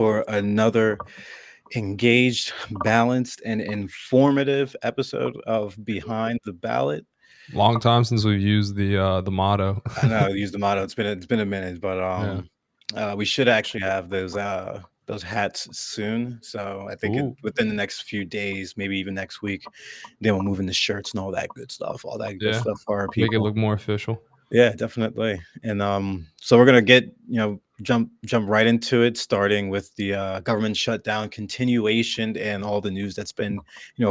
for another engaged, balanced, and informative episode of Behind the Ballot. Long time since we've used the motto. I know I use the motto. It's been a minute, but Yeah. we should actually have those hats soon. So I think Ooh. within the next few days, maybe even next week, then we'll move into shirts and all that good Yeah. stuff for our Make it people. look more official. Yeah, definitely. And so we're gonna get jump right into it, starting with the government shutdown continuation and all the news that's been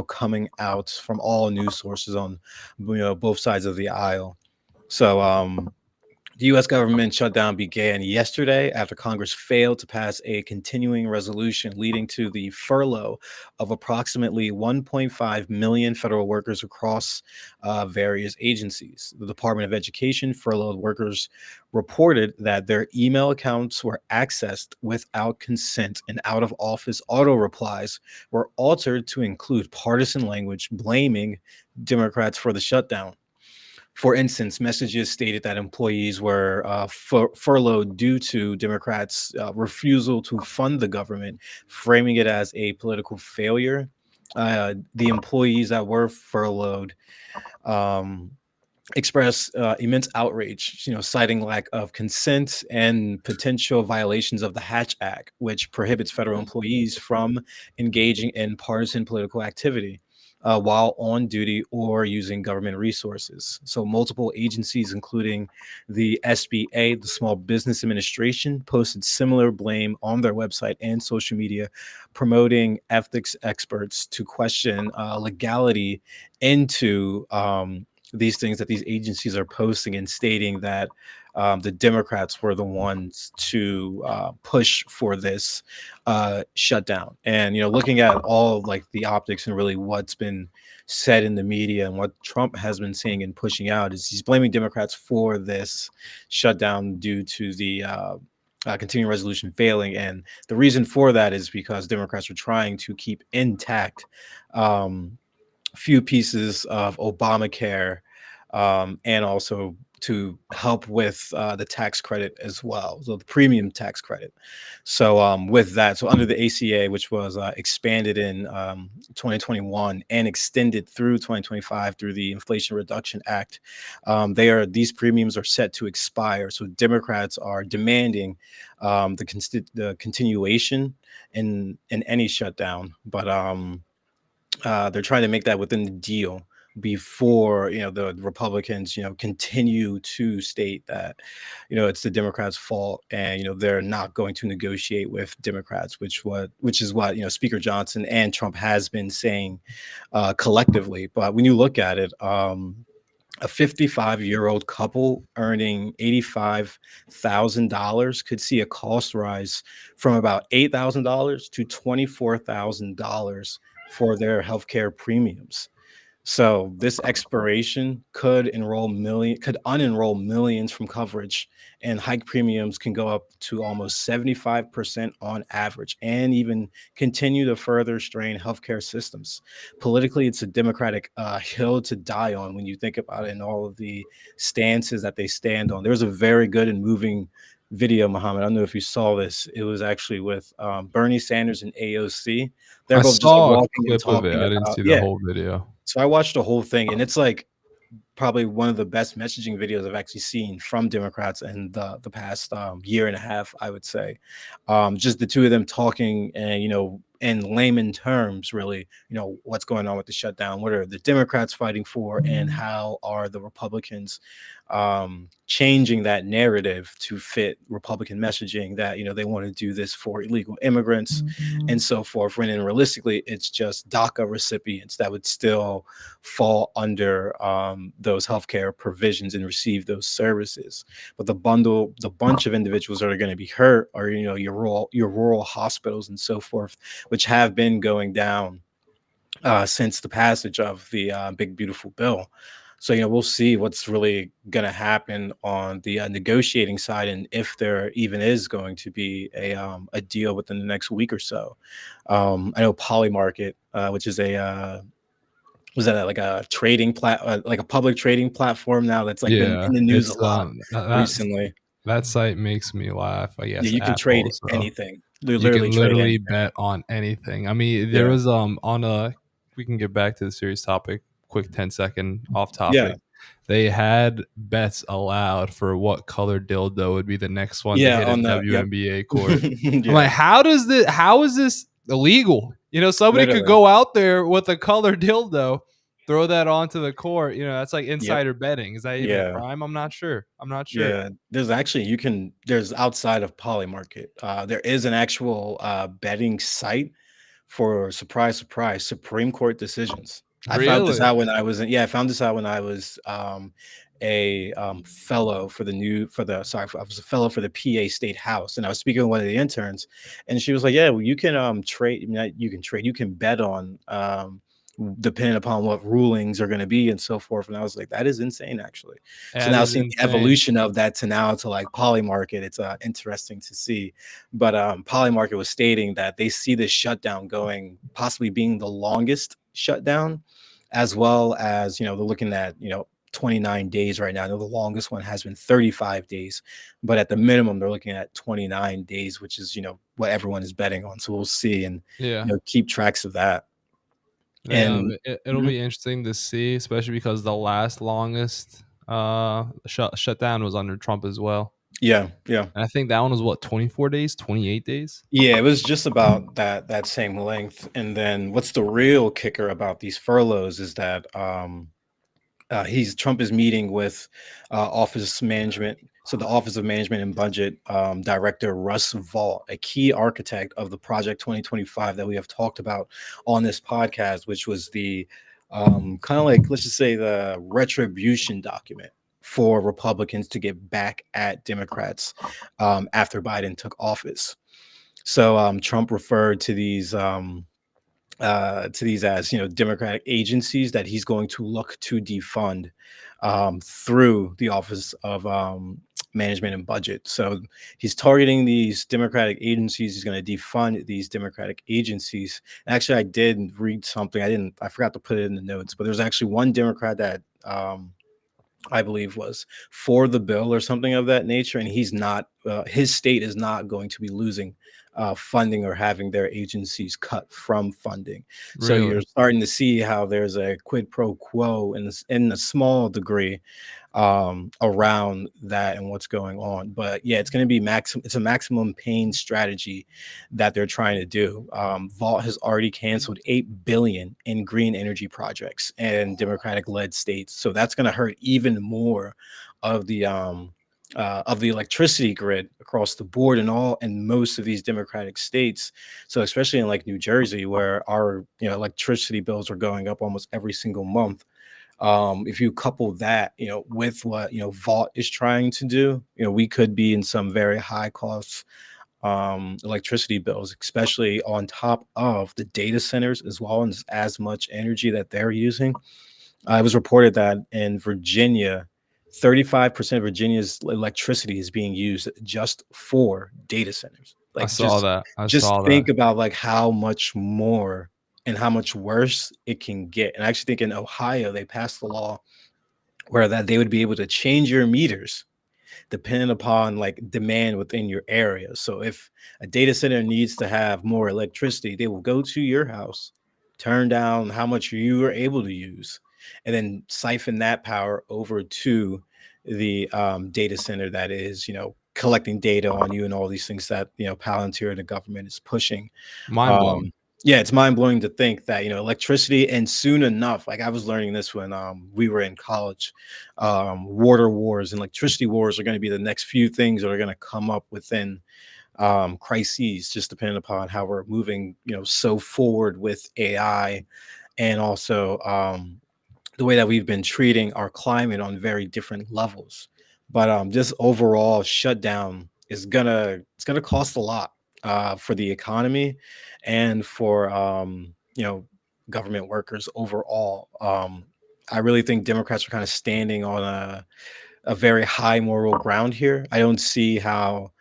coming out from all news sources on both sides of the aisle. So the U.S. government shutdown began yesterday after Congress failed to pass a continuing resolution leading to the furlough of approximately 1.5 million federal workers across various agencies. The Department of Education furloughed workers reported that their email accounts were accessed without consent, and out of office auto replies were altered to include partisan language blaming Democrats for the shutdown. For instance, messages stated that employees were furloughed due to Democrats' refusal to fund the government, framing it as a political failure. The employees that were furloughed um, expressed immense outrage, citing lack of consent and potential violations of the Hatch Act, which prohibits federal employees from engaging in partisan political activity while on duty or using government resources. So, multiple agencies, including the SBA, the Small Business Administration, posted similar blame on their website and social media, promoting ethics experts to question legality into these things that these agencies are posting and stating that the Democrats were the ones to push for this shutdown. And looking at all like the optics and really what's been said in the media and what Trump has been saying and pushing out is he's blaming Democrats for this shutdown due to the continuing resolution failing. And the reason for that is because Democrats are trying to keep intact few pieces of Obamacare, and also to help with the tax credit as well, so the premium tax credit. So with that, so under the ACA, which was expanded in 2021 and extended through 2025 through the Inflation Reduction Act, these premiums are set to expire. So Democrats are demanding the continuation in any shutdown, but they're trying to make that within the deal before the Republicans continue to state that it's the Democrats' fault, and they're not going to negotiate with Democrats, which is what Speaker Johnson and Trump has been saying collectively. But when you look at it, a 55-year-old couple earning $85,000 could see a cost rise from about $8,000 to $24,000 for their healthcare premiums. So this expiration could unenroll millions from coverage, and hike premiums can go up to almost 75% on average, and even continue to further strain healthcare systems. Politically, it's a Democratic hill to die on when you think about it and all of the stances that they stand on. There's a very good and moving video, Muhammad. I don't know if you saw this. It was actually with Bernie Sanders and AOC. They're I both just saw a walking and clip of it. talking I didn't about, see the yeah. whole video. So I watched the whole thing, and it's like probably one of the best messaging videos I've actually seen from Democrats in the past year and a half, I would say. Just the two of them talking, and in layman terms, really, what's going on with the shutdown, what are the Democrats fighting for, and how are the Republicans changing that narrative to fit Republican messaging that they want to do this for illegal immigrants and so forth. When realistically, it's just DACA recipients that would still fall under those healthcare provisions and receive those services. But the bunch of individuals that are going to be hurt are your rural hospitals and so forth, which have been going down since the passage of the big beautiful bill. So we'll see what's really going to happen on the negotiating side, and if there even is going to be a deal within the next week or so. I know Polymarket, which is was that like a like a public trading platform now that's like been Yeah, in the news it's a lot that recently. that site makes me laugh. I Yeah, guess you can trade Apple. So anything. They You literally can trade literally anything. bet on anything. I mean, there Yeah. was on a we can get back to the serious topic, quick 10-second off Yeah. topic. They had bets allowed for what color dildo would be the next one to Yeah. hit a On the yep. WNBA court. I'm like, Yeah. how is this illegal? Somebody could Literally. go out there with a color dildo, throw that onto the court. That's like Yep. insider betting. Is that even a Yeah. crime? I'm not sure. I'm not sure. Yeah, there's actually there's outside of Polymarket, there is an actual betting site for surprise, surprise, Supreme Court decisions. I found this Really? out when I was I found this out when I was a fellow for I was a fellow for the PA State House, and I was speaking with one of the interns, and she was like, "Yeah, well, you can trade. I mean, you can trade. You can bet on depending upon what rulings are going to be and so forth." And I was like, "That is insane, actually." So That now is seeing the insane. evolution of that to now to like Polymarket, it's interesting to see. But Polymarket was stating that they see this shutdown going possibly being the longest shutdown, as well as they're looking at 29 days right now. I know the longest one has been 35 days, but at the minimum they're looking at 29 days, which is what everyone is betting on. So we'll see and Yeah. keep tracks of that. Yeah, And it'll mhm, be interesting to see, especially because the last longest shutdown was under Trump as well. yeah, yeah. And I think that one was what, 24 days, 28 days? Yeah, it was just about that same length. And then what's the real kicker about these furloughs is that he's Trump is meeting with office management. So the Office of Management and Budget Director Russ Vaught, a key architect of the Project 2025 that we have talked about on this podcast, which was the kind of like, let's just say, the retribution document for Republicans to get back at Democrats after Biden took office. So Trump referred to these as Democratic agencies that he's going to look to defund through the Office of Management and Budget. So he's targeting these Democratic agencies. He's going to defund these Democratic agencies. And actually, I did read something. I forgot to put it in the notes, but there's actually one Democrat that I believe was for the bill or something of that nature, and he's not. His state is not going to be losing funding or having their agencies cut from funding. So you're Really? starting to see how there's a quid pro quo in a small degree around that and what's going on. But yeah, it's going to be maximum. It's a maximum pain strategy that they're trying to do. Vault has already canceled 8 billion in green energy projects in Democratic-led states, so that's going to hurt even more of the electricity grid across the board in most of these Democratic states. So especially in like New Jersey, where our electricity bills are going up almost every single month. If you couple that, with what Vault is trying to do, we could be in some very high costs electricity bills, especially on top of the data centers as well, and as much energy that they're using. It was reported that in Virginia, 35% of Virginia's electricity is being used just for data centers. I Like saw just that. I just saw that. think about like how much more and how much worse it can get. And I actually think in Ohio they passed the law where that they would be able to change your meters depending upon like demand within your area. So if a data center needs to have more electricity, they will go to your house, turn down how much you are able to use, and then siphon that power over to the data center that is, collecting data on you and all these things that, Palantir and the government is pushing. Mind blowing. Um, yeah, it's mind blowing to think that, electricity, and soon enough, like I was learning this when we were in college, water wars and electricity wars are going to be the next few things that are going to come up within crises, just depending upon how we're moving, so forward with AI and also the way that we've been treating our climate on very different levels. But this overall shutdown is gonna cost a lot for the economy and for government workers overall. I really think Democrats are kind of standing on a very high moral ground here. I don't see how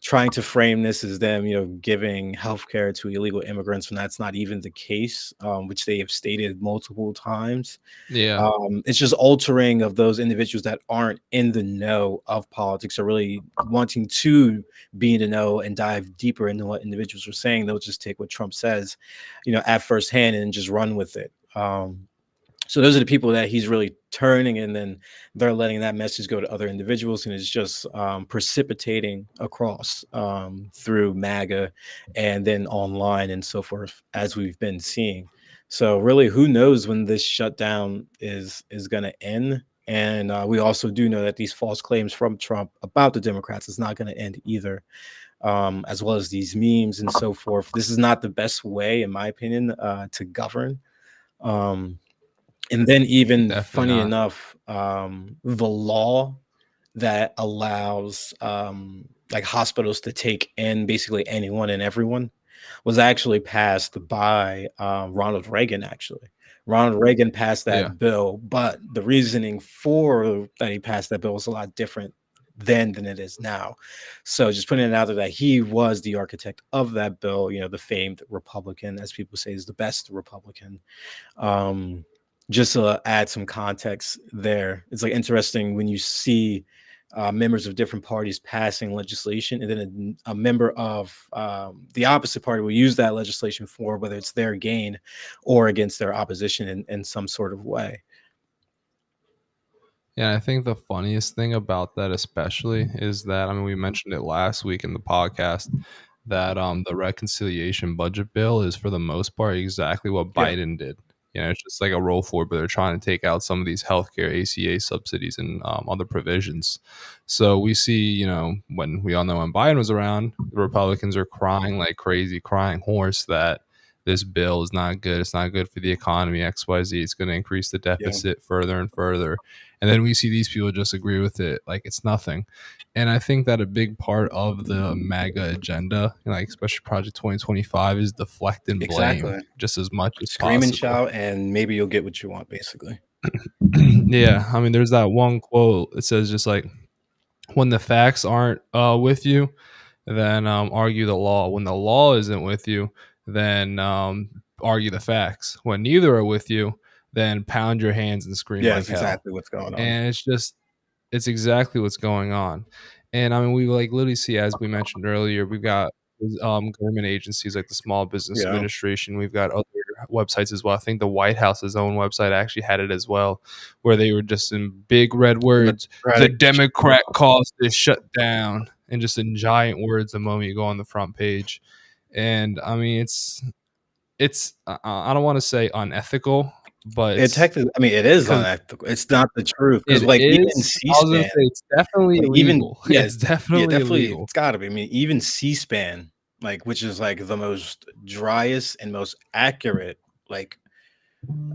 trying to frame this as them, giving healthcare to illegal immigrants when that's not even the case, which they have stated multiple times. Yeah, It's just altering of those individuals that aren't in the know of politics, or really wanting to be in the know and dive deeper into what individuals are saying. They'll just take what Trump says, at first hand and just run with it. So those are the people that he's really turning, and then they're letting that message go to other individuals, and it's just precipitating across through MAGA and then online and so forth, as we've been seeing. So really, who knows when this shutdown is going to end? And we also do know that these false claims from Trump about the Democrats is not going to end either, as well as these memes and so forth. This is not the best way, in my opinion, to govern. Um, and then, even definitely funny not. enough, the law that allows like hospitals to take in basically anyone and everyone was actually passed by Ronald Reagan. Actually, Ronald Reagan passed Yeah. that bill, but the reasoning for that he passed that bill was a lot different then than it is now. So just putting it out there that he was the architect of that bill, the famed Republican, as people say, is the best Republican. um just to add some context there, it's like interesting when you see members of different parties passing legislation, and then a member of the opposite party will use that legislation for whether it's their gain or against their opposition in some sort of way. Yeah, I think the funniest thing about that especially is that, I mean, we mentioned it last week in the podcast that the reconciliation budget bill is for the most part exactly what Yeah, Biden did. You know, it's just like a roll forward, but they're trying to take out some of these healthcare ACA subsidies and other provisions. So we see, when we all know when Biden was around, the Republicans are crying like crazy, crying hoarse that this bill is not good. It's not good for the economy. XYZ. It's going to increase the yeah, deficit further and further. And then we see these people just agree with it like it's nothing. And I think that a big part of the MAGA agenda, like especially Project 2025, is deflect and blame exactly. just as much as Scream and possible. shout, and maybe you'll get what you want, basically. Yeah, I mean, there's that one quote. It says just like, when the facts aren't with you, then argue the law. When the law isn't with you, then argue the facts. When neither are with you, then pound your hands and scream Yeah, like that's hell. exactly what's going on. And it's exactly what's going on. And I mean, we like literally see, as we mentioned earlier, we've got government agencies like the Small Business Yeah, Administration. We've got other websites as well. I think the White House's own website actually had it as well, where they were just in big red the words, "The Democratic. Democrat calls this shut down," and just in giant words the moment you go on the front page. And I mean, it's I don't want to say unethical, but It it's technically, I mean, it is because unethical. It's not the truth, because it like even is. I was gonna C-SPAN, say it's definitely like even illegal. yeah, It's yeah, definitely definitely, illegal. it's got to be. I mean, even C-SPAN, like, which is like the most driest and most accurate, like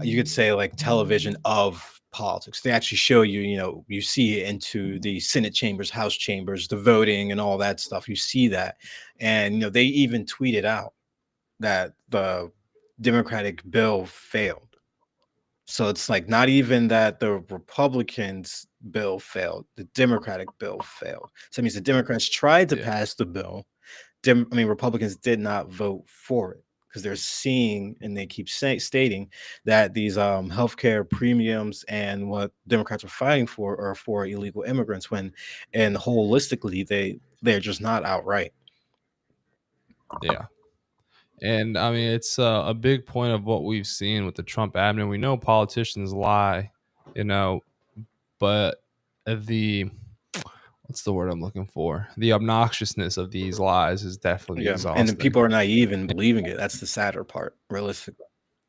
you could say, like television of politics. They actually show you, you see into the Senate chambers, House chambers, the voting and all that stuff. You see that, and they even tweeted out that the Democratic bill failed. So it's like not even that the Republicans' bill failed, the Democratic bill failed. So it means the Democrats tried to Yeah, pass the bill. Republicans did not vote for it because they're seeing, and they keep stating that these healthcare premiums and what Democrats are fighting for are for illegal immigrants, when and holistically they're just not outright. yeah. And I mean, it's a big point of what we've seen with the Trump admin. We know politicians lie, you know, but the what's the word I'm looking for? The obnoxiousness of these lies is definitely Yeah, and then exhausting. people are naive and believing it. That's the sadder part, realistically.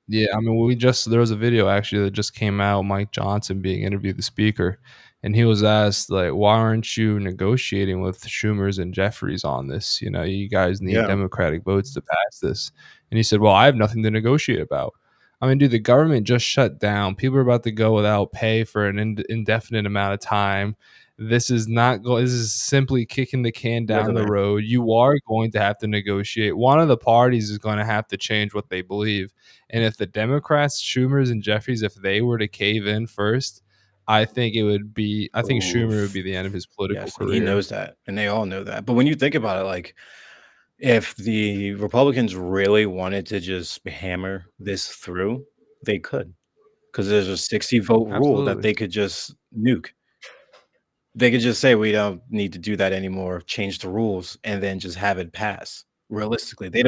Yeah, I mean, there was a video actually that just came out, Mike Johnson being interviewed, the speaker, and he was asked like, "Why aren't you negotiating with Schumer's and Jeffries on this? You know, you guys need Yeah, Democratic votes to pass this." And he said, "Well, I have nothing to negotiate about." I mean, dude, the government just shut down. People are about to go without pay for an indefinite amount of time. This is simply kicking the can down the literally. road. You are going to have to negotiate. One of the parties is going to have to change what they believe, and if the Democrats, Schumers and Jeffries, if they were to cave in first, I think it would be. I think Schumer would Oof. be the end of his political Yes, and he career. knows that, and they all know that. But when you think about it, like, if the Republicans really wanted to just hammer this through, they could, because there's a 60 vote rule that Absolutely. they could just nuke. They could just say, "We don't need to do that anymore, change the rules," and then just have it pass. Realistically, So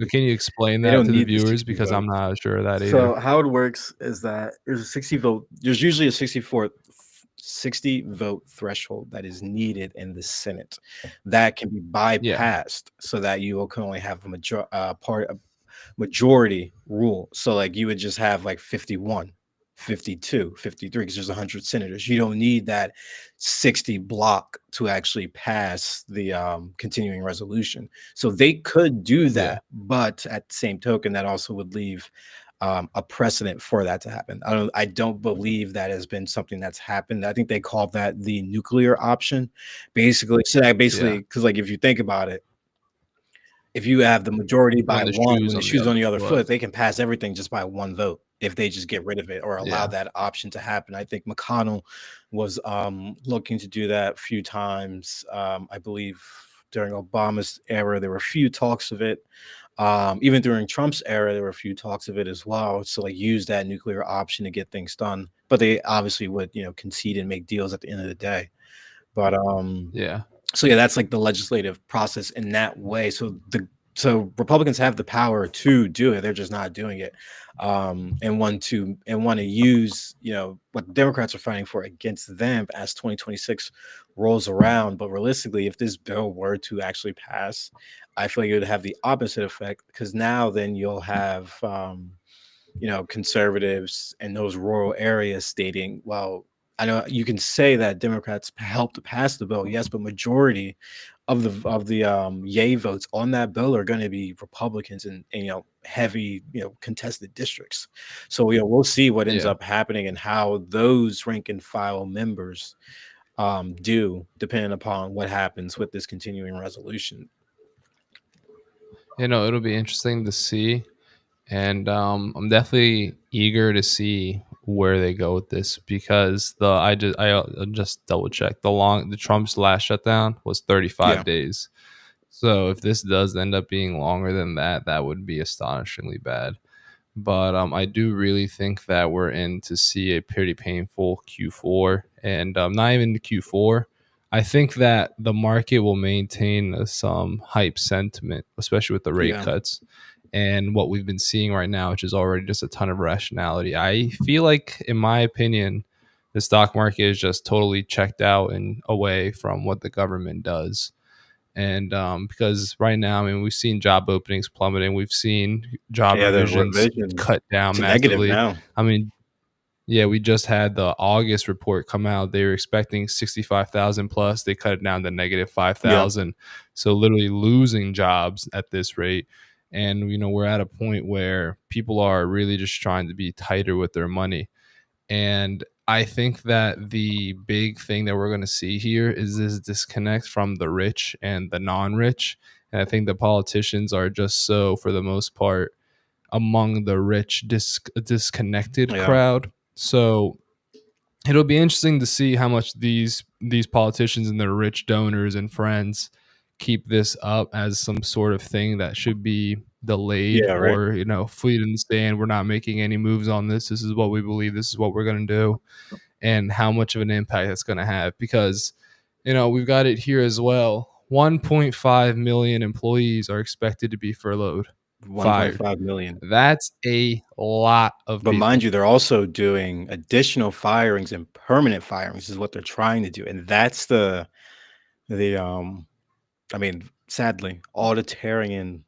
can you explain they that don't to the need the viewers 60 because I'm votes. not sure of that So either. how it works is that there's usually a 60 vote threshold that is needed in the Senate that can be Yeah, bypassed so that you can only have a majority rule. So like you would just have like 51, 52, 53 because there's 100 senators. You don't need that 60 block to actually pass the continuing resolution. So they could do yeah, that, but at the same token, that also would leave a precedent for that to happen. I don't believe that has been something that's happened. I think they call that the nuclear option. Basically, so that yeah. basically, because like if you think about it, if you have the majority by When the one, shoe's when the on the shoe's other on the other foot. foot, they can pass everything just by one vote if they just get rid of it or allow Yeah, that option to happen. I think McConnell was looking to do that a few times. I believe during Obama's era, there were a few talks of it. Even during Trump's era, there were a few talks of it as well. So like use that nuclear option to get things done. But they obviously would, concede and make deals at the end of the day. But yeah, so yeah, that's like the legislative process in that way. So Republicans have the power to do it. They're just not doing it. And want to use, what the Democrats are fighting for against them as 2026 rolls around. But realistically, if this bill were to actually pass, I feel like it would have the opposite effect because now then you'll have conservatives in those rural areas stating, well, I know you can say that Democrats helped pass the bill, yes, but majority of the yay votes on that bill are going to be Republicans and heavy contested districts. So we'll see what ends yeah. up happening and how those rank and file members do depending upon what happens with this continuing resolution. It'll be interesting to see, and I'm definitely eager to see where they go with this because just double check the Trump's last shutdown was 35 Yeah, days. So if this does end up being longer than that, that would be astonishingly bad. But I do really think that we're in to see a pretty painful Q4, and not even Q4. I think that the market will maintain some hype sentiment, especially with the rate yeah, cuts and what we've been seeing right now, which is already just a ton of rationality. I feel like, in my opinion, the stock market is just totally checked out and away from what the government does. And because right now, I mean, we've seen job openings plummeting, we've seen job yeah. The revisions revision cut down to negative massively. now. I mean, yeah, we just had the August report come out. They were expecting 65,000 plus. They cut it down to negative Yeah, 5,000. So literally losing jobs at this rate. And, we're at a point where people are really just trying to be tighter with their money. And I think that the big thing that we're going to see here is this disconnect from the rich and the non rich. And I think the politicians are just so, for the most part, among the rich, disconnected yeah, crowd. So it'll be interesting to see how much these politicians and their rich donors and friends keep this up as some sort of thing that should be delayed, yeah. Right. or fleet in the stand, we're not making any moves on this is what we believe, this is what we're going to do, and how much of an impact that's going to have, because we've got it here as well. 1.5 million employees are expected to be furloughed, fired. 1.5 million. That's a lot of But mind people. you, they're also doing additional firings and permanent firings is what they're trying to do. And that's the I mean, sadly, auditarian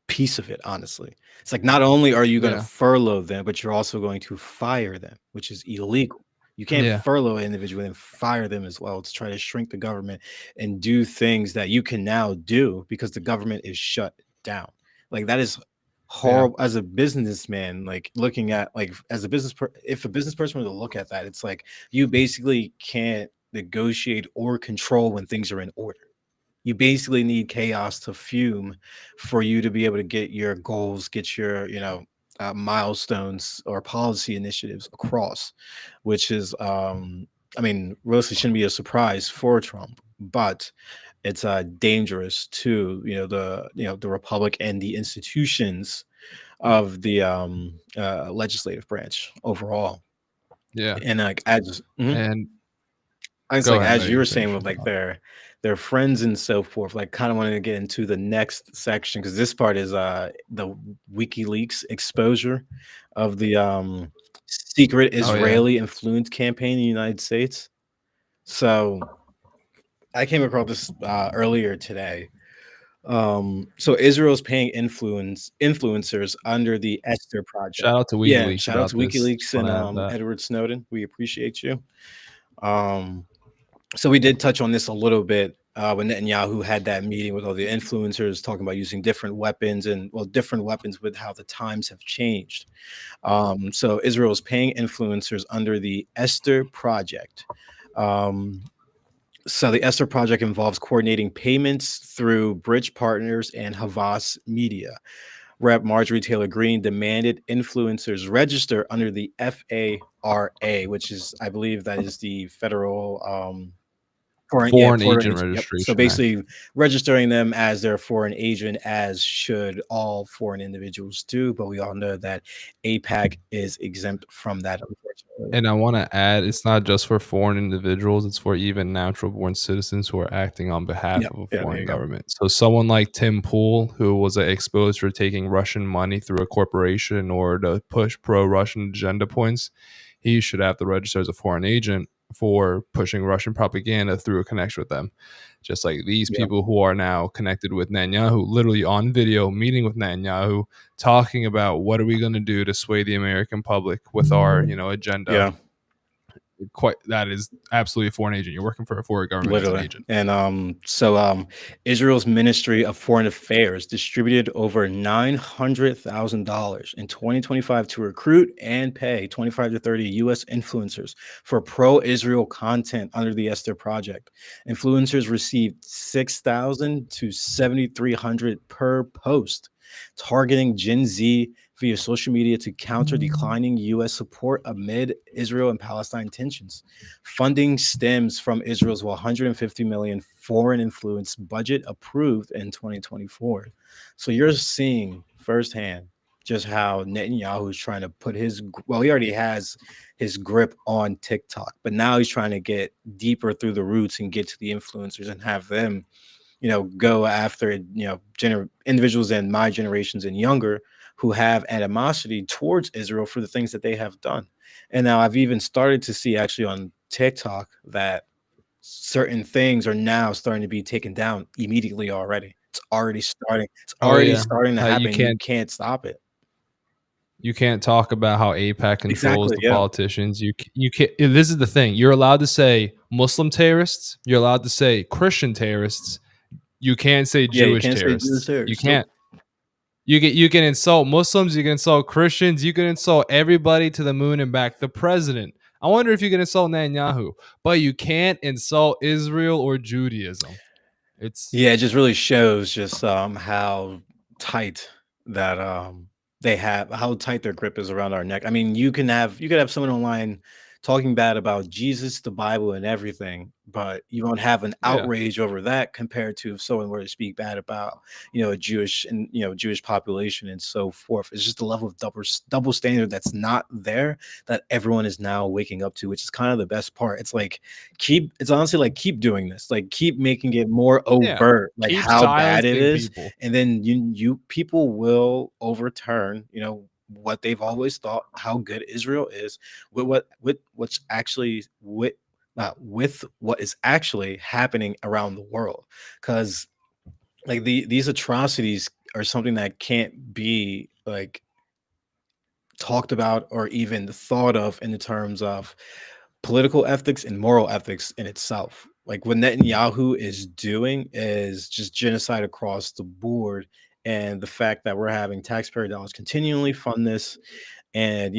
piece of it, honestly. It's like not only are you gonna Yeah, furlough them, but you're also going to fire them, which is illegal. You can't yeah, furlough an individual and fire them as well to try to shrink the government and do things that you can now do because the government is shut down. Like that is yeah. horrible as a businessman, like looking at like as a if a business person were to look at that, it's like you basically can't negotiate or control when things are in order. You basically need chaos to fume for you to be able to get your goals, get your milestones or policy initiatives across, which is, I mean, really shouldn't be a surprise for Trump, but it's dangerous to the republic and the institutions of the legislative branch overall. Yeah. And like as mhm. And I was go like, ahead. as No, you you were can saying finish with your like thought. their friends and so forth, like kind of wanted to get into the next section because this part is the WikiLeaks exposure of the secret Oh yeah. Israeli influence campaign in the United States. So I came across this earlier today. So Israel's paying influencers under the Esther Project. Shout out to Yeah, WikiLeaks shout out about to this. WikiLeaks Just and want to add that. Edward Snowden. We appreciate you. Um, so we did touch on this a little bit when Netanyahu had that meeting with all the influencers, talking about using different weapons and well, different weapons with how the times have changed. So Israel is paying influencers under the Esther Project. Um, so the Esther Project involves coordinating payments through bridge partners and Havas Media. Rep. Marjorie Taylor Greene demanded influencers register under the FARA, which is, I believe, that is the federal foreign, yeah, Foreign foreign Agent agent. Yep. So Registration Act. basically, registering them as their foreign agent, as should all foreign individuals do. But we all know that APAC is exempt from that, unfortunately. And I want to add, it's not just for foreign individuals, it's for even natural born citizens who are acting on behalf Yep. of a Yeah. There foreign you go. government. So, someone like Tim Pool, who was exposed for taking Russian money through a corporation in order to push pro Russian agenda points, he should have to register as a foreign agent for pushing Russian propaganda through a connection with them. Just like these Yeah. people who are now connected with Netanyahu, literally on video, meeting with Netanyahu, talking about what are we going to do to sway the American public with our, agenda. Yeah. Quite, that is absolutely a foreign agent. You're working for a foreign government as an Literally. agent. And Israel's Ministry of Foreign Affairs distributed over $900,000 in 2025 to recruit and pay 25 to 30 US influencers for pro-Israel content under the Esther Project. Influencers received 6,000 to 7,300 per post, targeting Gen Z via social media to counter declining US support amid Israel and Palestine tensions. Funding stems from Israel's 150 million foreign influence budget approved in 2024. So you're seeing firsthand just how Netanyahu is trying to put well, he already has his grip on TikTok, but now he's trying to get deeper through the roots and get to the influencers and have them, go after, individuals in my generations and younger who have animosity towards Israel for the things that they have done. And now I've even started to see actually on TikTok that certain things are now starting to be taken down immediately already. It's already starting. It's Oh already yeah, starting to how you happen. You can't can't stop it. you can't talk about how APAC controls Exactly. the Yeah. politicians. You can't. This is the thing. You're allowed to say Muslim terrorists. You're allowed to say Christian terrorists. You can't say Yeah. You Jewish can't say Jewish terrorists. You terrorists. Nope. can't. You can insult Muslims. You can insult Christians. You can insult everybody to the moon and back. The president. I wonder if you can insult Netanyahu, but you can't insult Israel or Judaism. It's Yeah, it just really shows just how tight that how tight their grip is around our neck. I mean, you could have someone online talking bad about Jesus, the Bible, and everything, but you won't have an yeah, outrage over that compared to if someone were to speak bad about, a Jewish and Jewish population and so forth. It's just a level of double standard that's not there that everyone is now waking up to, which is kind of the best part. It's honestly like keep doing this, like keep making it more yeah. overt, like Keep how bad it silencing is, people. and then you people will overturn, what they've always thought, how good Israel is, with what is actually happening around the world, because like these atrocities are something that can't be like talked about or even thought of in the terms of political ethics and moral ethics in itself. Like what Netanyahu is doing is just genocide across the board and the fact that we're having taxpayer dollars continually fund this, and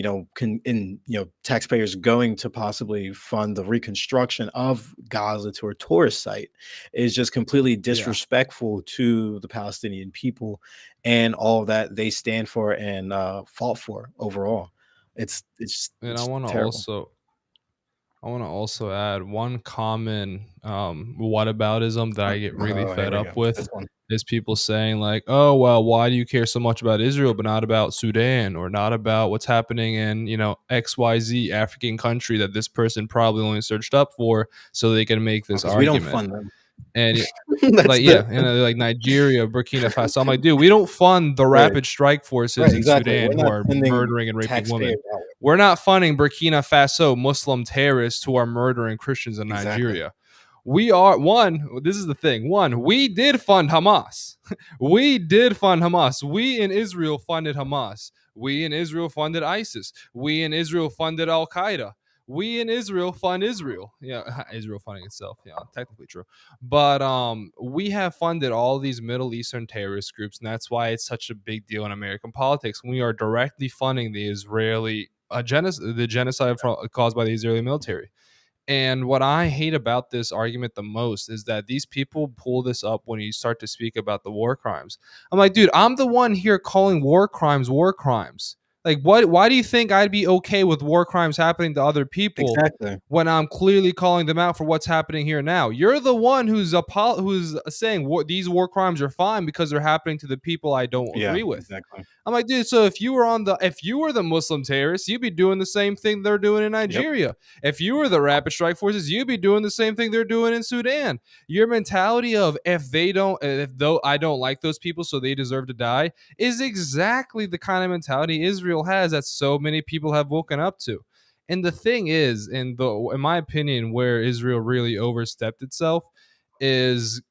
taxpayers going to possibly fund the reconstruction of Gaza to a tourist site is just completely Yeah. disrespectful to the Palestinian people and all that they stand for and fought for overall. And It's terrible. I want to also add one common whataboutism that I get really Oh, here fed we up go. with This one. is people saying like, "Oh, well, why do you care so much about Israel but not about Sudan or not about what's happening in, XYZ African country that this person probably only searched up for so they can make this Because we don't argument?" fund them. And That's like, yeah, the like Nigeria, Burkina Faso. I'm like, dude, we don't fund the right, rapid strike forces right, in exactly. Sudan We're who not are sending murdering and raping taxpayer women. dollars. We're not funding Burkina Faso Muslim terrorists who are murdering Christians in Exactly. Nigeria. We are one. This is the thing. One, we did fund Hamas. We did fund Hamas. We in Israel funded Hamas. We in Israel funded ISIS. We in Israel funded Al Qaeda. We in Israel fund Israel. Yeah, Israel funding itself. Yeah, technically true. But we have funded all these Middle Eastern terrorist groups, and that's why it's such a big deal in American politics. We are directly funding the Israeli the genocide caused by the Israeli military. And what I hate about this argument the most is that these people pull this up when you start to speak about the war crimes. I'm like, dude, I'm the one here calling war crimes war crimes. Like, what? Why do you think I'd be okay with war crimes happening to other people Exactly. when I'm clearly calling them out for what's happening here now? You're the one who's saying these war crimes are fine because they're happening to the people I don't Yeah, agree with. exactly. I'm like, dude, so if you were the Muslim terrorists, you'd be doing the same thing they're doing in Yep. Nigeria. If you were the rapid strike forces, you'd be doing the same thing they're doing in Sudan. Your mentality of if though I don't like those people, so they deserve to die, is exactly the kind of mentality Israel has that so many people have woken up to. And the thing is, in my opinion, where Israel really overstepped itself is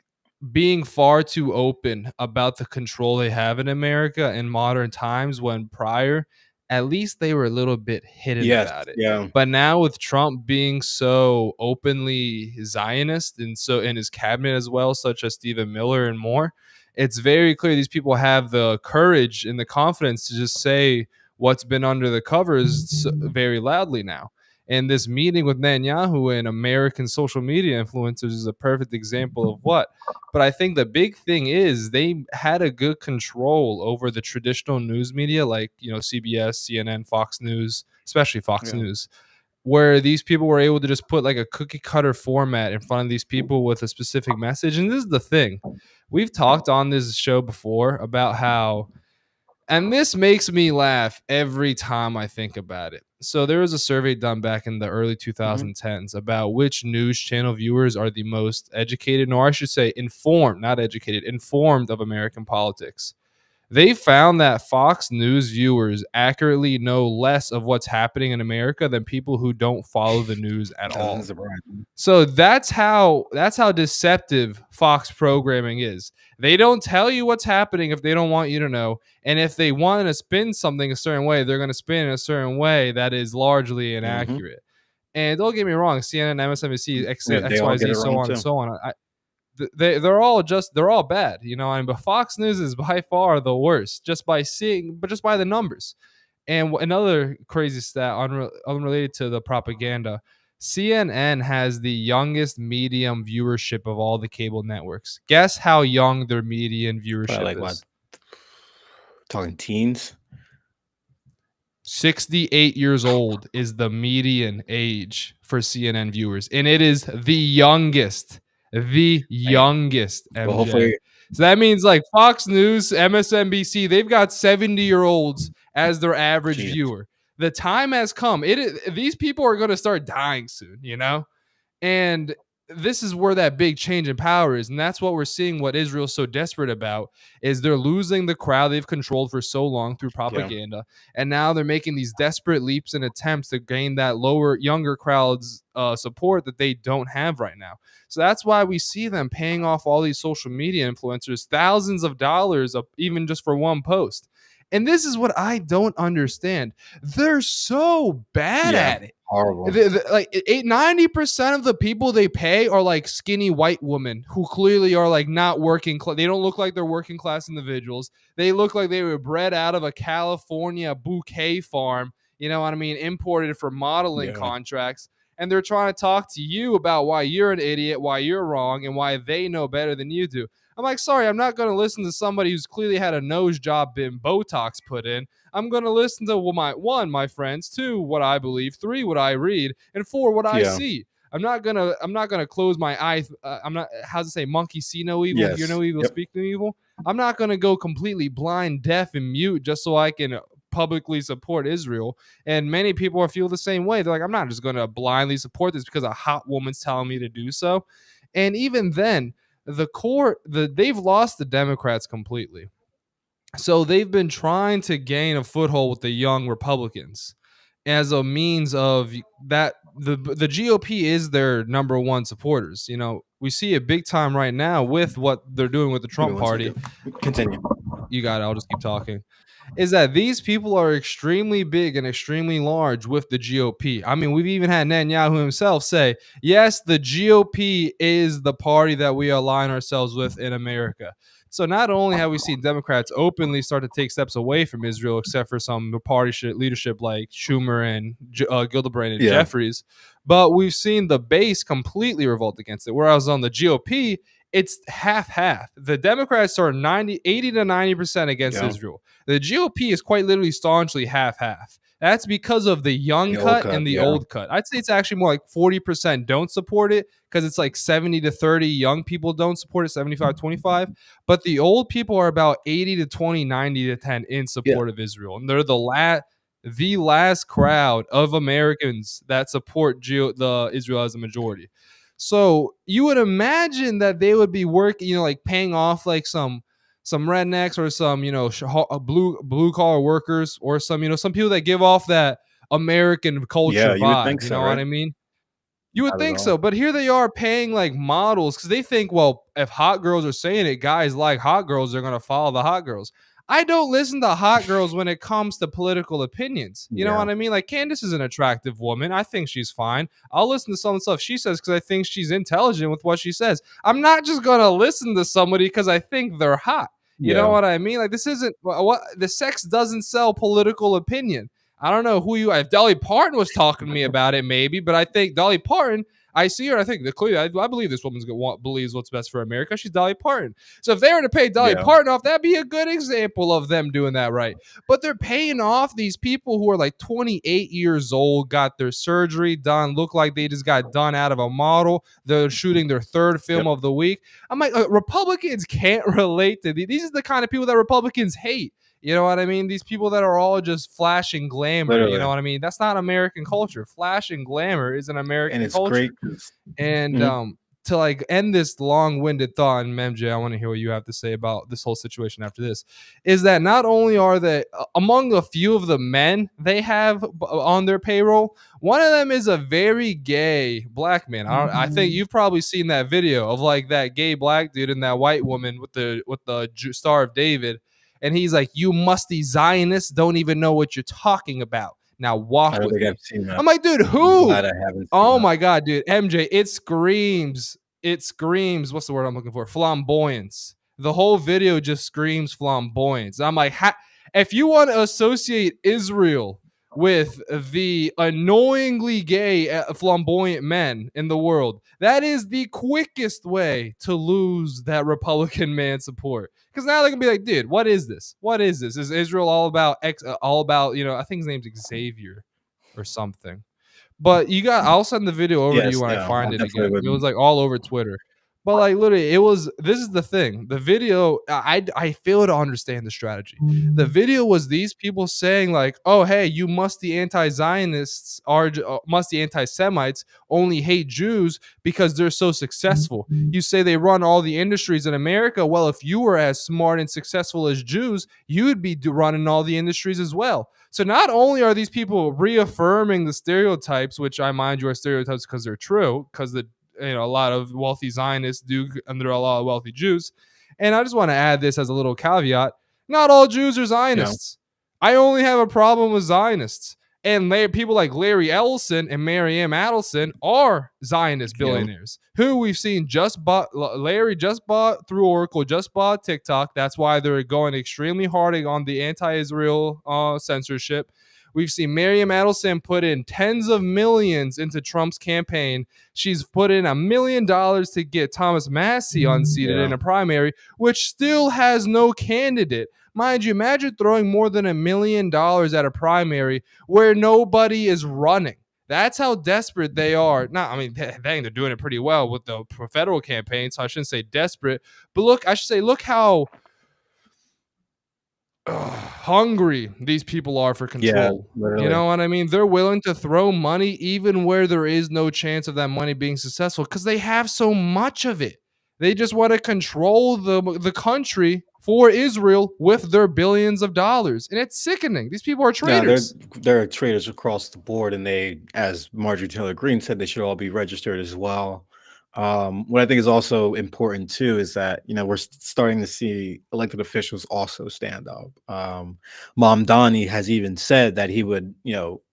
being far too open about the control they have in America in modern times when prior, at least they were a little bit hidden Yes, about it. yeah. But now with Trump being so openly Zionist and so in his cabinet as well, such as Stephen Miller and more, it's very clear these people have the courage and the confidence to just say what's been under the covers very loudly now. And this meeting with Netanyahu and American social media influencers is a perfect example of what. But I think the big thing is they had a good control over the traditional news media like, CBS, CNN, Fox News, especially Fox Yeah. News, where these people were able to just put like a cookie cutter format in front of these people with a specific message. And this is the thing. We've talked on this show before about how, and this makes me laugh every time I think about it. So there was a survey done back in the early Mhm. 2010s about which news channel viewers are the most educated, or I should say informed, not educated, informed of American politics. They found that Fox News viewers accurately know less of what's happening in America than people who don't follow the news at That doesn't all. surprise me. So that's how deceptive Fox programming is. They don't tell you what's happening if they don't want you to know, and if they want to spin something a certain way, they're going to spin in a certain way that is largely Mhm. inaccurate. And don't get me wrong, CNN, MSNBC, Yeah, they all get XYZ, it so wrong on and too. so on. They're all bad, but Fox News is by far the worst just by the numbers. And another crazy stat, unrelated to the propaganda, CNN has the youngest medium viewership of all the cable networks. Guess how young their median Probably viewership like what? is? Talking teens? 68 years old is the median age for CNN viewers, and it is the youngest. The Damn. youngest, Well, MJ. hopefully, So that means like Fox News, MSNBC, they've got 70-year-olds as their average jeez. viewer. The time has come. These people are going to start dying soon. And this is where that big change in power is. And that's what we're seeing what Israel's so desperate about is they're losing the crowd they've controlled for so long through Yeah. propaganda. And now they're making these desperate leaps and attempts to gain that younger crowd's support that they don't have right now. So that's why we see them paying off all these social media influencers thousands of dollars even just for one post. And this is what I don't understand. They're so bad Yeah. at it. Horrible. Like 90% of the people they pay are like skinny white women who clearly are like not working. They don't look like they're working class individuals. They look like they were bred out of a California bouquet farm. You know what I mean? Imported for modeling Yeah. contracts. And they're trying to talk to you about why you're an idiot, why you're wrong, and why they know better than you do. I'm like, sorry, I'm not going to listen to somebody who's clearly had a nose job been Botox put in. I'm going to listen to my friends, two, what I believe, three, what I read, and four, what I Yeah. see. I'm not gonna close my eyes. I'm not. How's it say? Monkey see no evil, hear Yes. no evil, Yep. speak no evil. I'm not gonna go completely blind, deaf, and mute just so I can publicly support Israel. And many people feel the same way. They're like, I'm not just gonna blindly support this because a hot woman's telling me to do so. And even then, they've lost the Democrats completely. So they've been trying to gain a foothold with the young Republicans as a means of that. The GOP is their number one supporters. You know, we see it big time right now with what they're doing with the Give me Trump one party. second. Continue. You got it. I'll just keep talking. Is that these people are extremely big and extremely large with the GOP. I mean, we've even had Netanyahu himself say, yes, the GOP is the party that we align ourselves with in America. So not only have we seen Democrats openly start to take steps away from Israel, except for some party leadership like Schumer and Gildebrand and Yeah. Jeffries, but we've seen the base completely revolt against it. Whereas on the GOP, it's half-half. The Democrats are 80 to 90% against Yeah. Israel. The GOP is quite literally staunchly half-half. That's because of the young The old cut cut. and the Yeah. old cut. I'd say it's actually more like 40% don't support it because it's like 70 to 30 young people don't support it, 75-25. But the old people are about 80 to 20, 90 to 10 in Yeah. support of Israel. And they're the last crowd of Americans that support the Israel as a majority. So you would imagine that they would be working, like paying off like some rednecks or some blue collar workers or some people that give off that American culture Yeah. You would vibe. think You so, know what right? I mean? You would Not at think all. so, but here they are paying like models because they think, well, if hot girls are saying it, guys like hot girls, they're gonna follow the hot girls. I don't listen to hot girls when it comes to political opinions. You know Yeah. what I mean? Like Candace is an attractive woman. I think she's fine. I'll listen to some of the stuff she says because I think she's intelligent with what she says. I'm not just gonna listen to somebody because I think they're hot. You know Yeah. what I mean? Like this isn't what the sex doesn't sell political opinion. I don't know who you. If Dolly Parton was talking to me about it, maybe, but I think Dolly Parton. I see her. I think clearly. I believe this woman's believes what's best for America. She's Dolly Parton. So if they were to pay Dolly Yeah. Parton off, that'd be a good example of them doing that right. But they're paying off these people who are like 28 years old, got their surgery done, look like they just got done out of a model. They're shooting their third film Yep. of the week. I'm like, Republicans can't relate to these. These are the kind of people that Republicans hate. You know what I mean? These people that are all just flash and glamour. You know Literally. what I mean? That's not American culture. Flash and glamour is an And American it's great culture. 'cause And Mhm. to like end this long-winded thought, and MJ, I want to hear what you have to say about this whole situation after this. Is that not only are they among a few of the men they have on their payroll, one of them is a very gay black man. I think you've probably seen that video of like that gay black dude and that white woman with the Star of David, and he's like, "You musty Zionists don't even know what you're talking about. Now I walk don't with think me." I've seen that. I'm like, dude, I'm who? glad I haven't seen Oh that. my god, dude, MJ, it screams. It screams. What's the word I'm looking for? Flamboyance. The whole video just screams flamboyance. I'm like, if you want to associate Israel with the annoyingly gay, flamboyant men in the world, that is the quickest way to lose that Republican man support. Because now they're gonna be like, dude, what is this? What is this? Is Israel all about I think his name's Xavier or something. But I'll send the video over to you Yes, when I yeah, I find it definitely again. It was would. like all over Twitter. But like literally, this is the thing. The video, I fail to understand the strategy. The video was these people saying like, "Oh, hey, you musty anti-Zionists musty anti-Semites only hate Jews because they're so successful. You say they run all the industries in America. Well, if you were as smart and successful as Jews, you'd be running all the industries as well." So not only are these people reaffirming the stereotypes, which I mind you are stereotypes because they're true, because a lot of wealthy Zionists do under a lot of wealthy Jews. And I just want to add this as a little caveat. Not all Jews are You know, Zionists. I only have a problem with Zionists. And people like Larry Ellison and Marianne Adelson are Zionist you know, billionaires who we've seen just bought. Larry just bought through Oracle, just bought TikTok. That's why they're going extremely hard on the anti-Israel censorship. We've seen Marianne Adelson put in tens of millions into Trump's campaign. She's put in $1 million to get Thomas Massey unseated yeah. in a primary, which still has no candidate. Mind you, imagine throwing more than $1 million at a primary where nobody is running. That's how desperate they are. Not, I mean, dang, they're doing it pretty well with the federal campaign, so I shouldn't say desperate, but look, I should say, look how hungry these people are for Yeah, control. You literally. know what I mean? They're willing to throw money even where there is no chance of that money being successful because they have so much of it. They just want to control the country for Israel with their billions of dollars. And it's sickening. These people are No, traitors. there are traders across the board, and they, as Marjorie Taylor Greene said, they should all be registered as well. What I think is also important too is that we're starting to see elected officials also stand up. Mamdani has even said that he would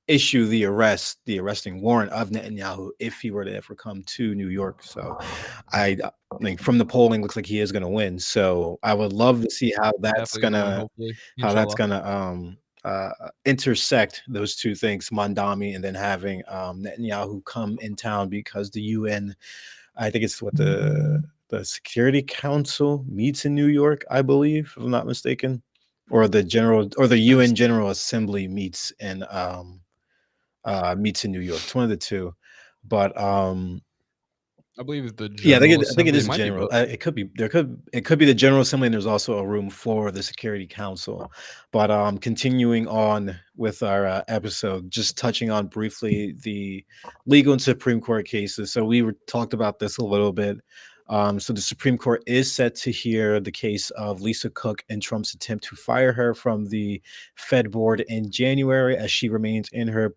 issue the arresting warrant of Netanyahu if he were to ever come to New York. So I think from the polling, looks like he is going to win. So I would love to see Definitely going to win, hopefully. how that's Inshallah. gonna intersect those two things, Mandami, and then having Netanyahu come in town because the UN, I think it's what the Security Council meets in New York, I believe, if I'm not mistaken, or the Yes. UN General Assembly meets in New York. It's one of the two, but I believe the yeah, General I think it Assembly is might be general. both. It could be it could be the General Assembly, and there's also a room for the Security Council. But continuing on with our episode, just touching on briefly the legal and Supreme Court cases. So we talked about this a little bit. So the Supreme Court is set to hear the case of Lisa Cook and Trump's attempt to fire her from the Fed board in January, as she remains in her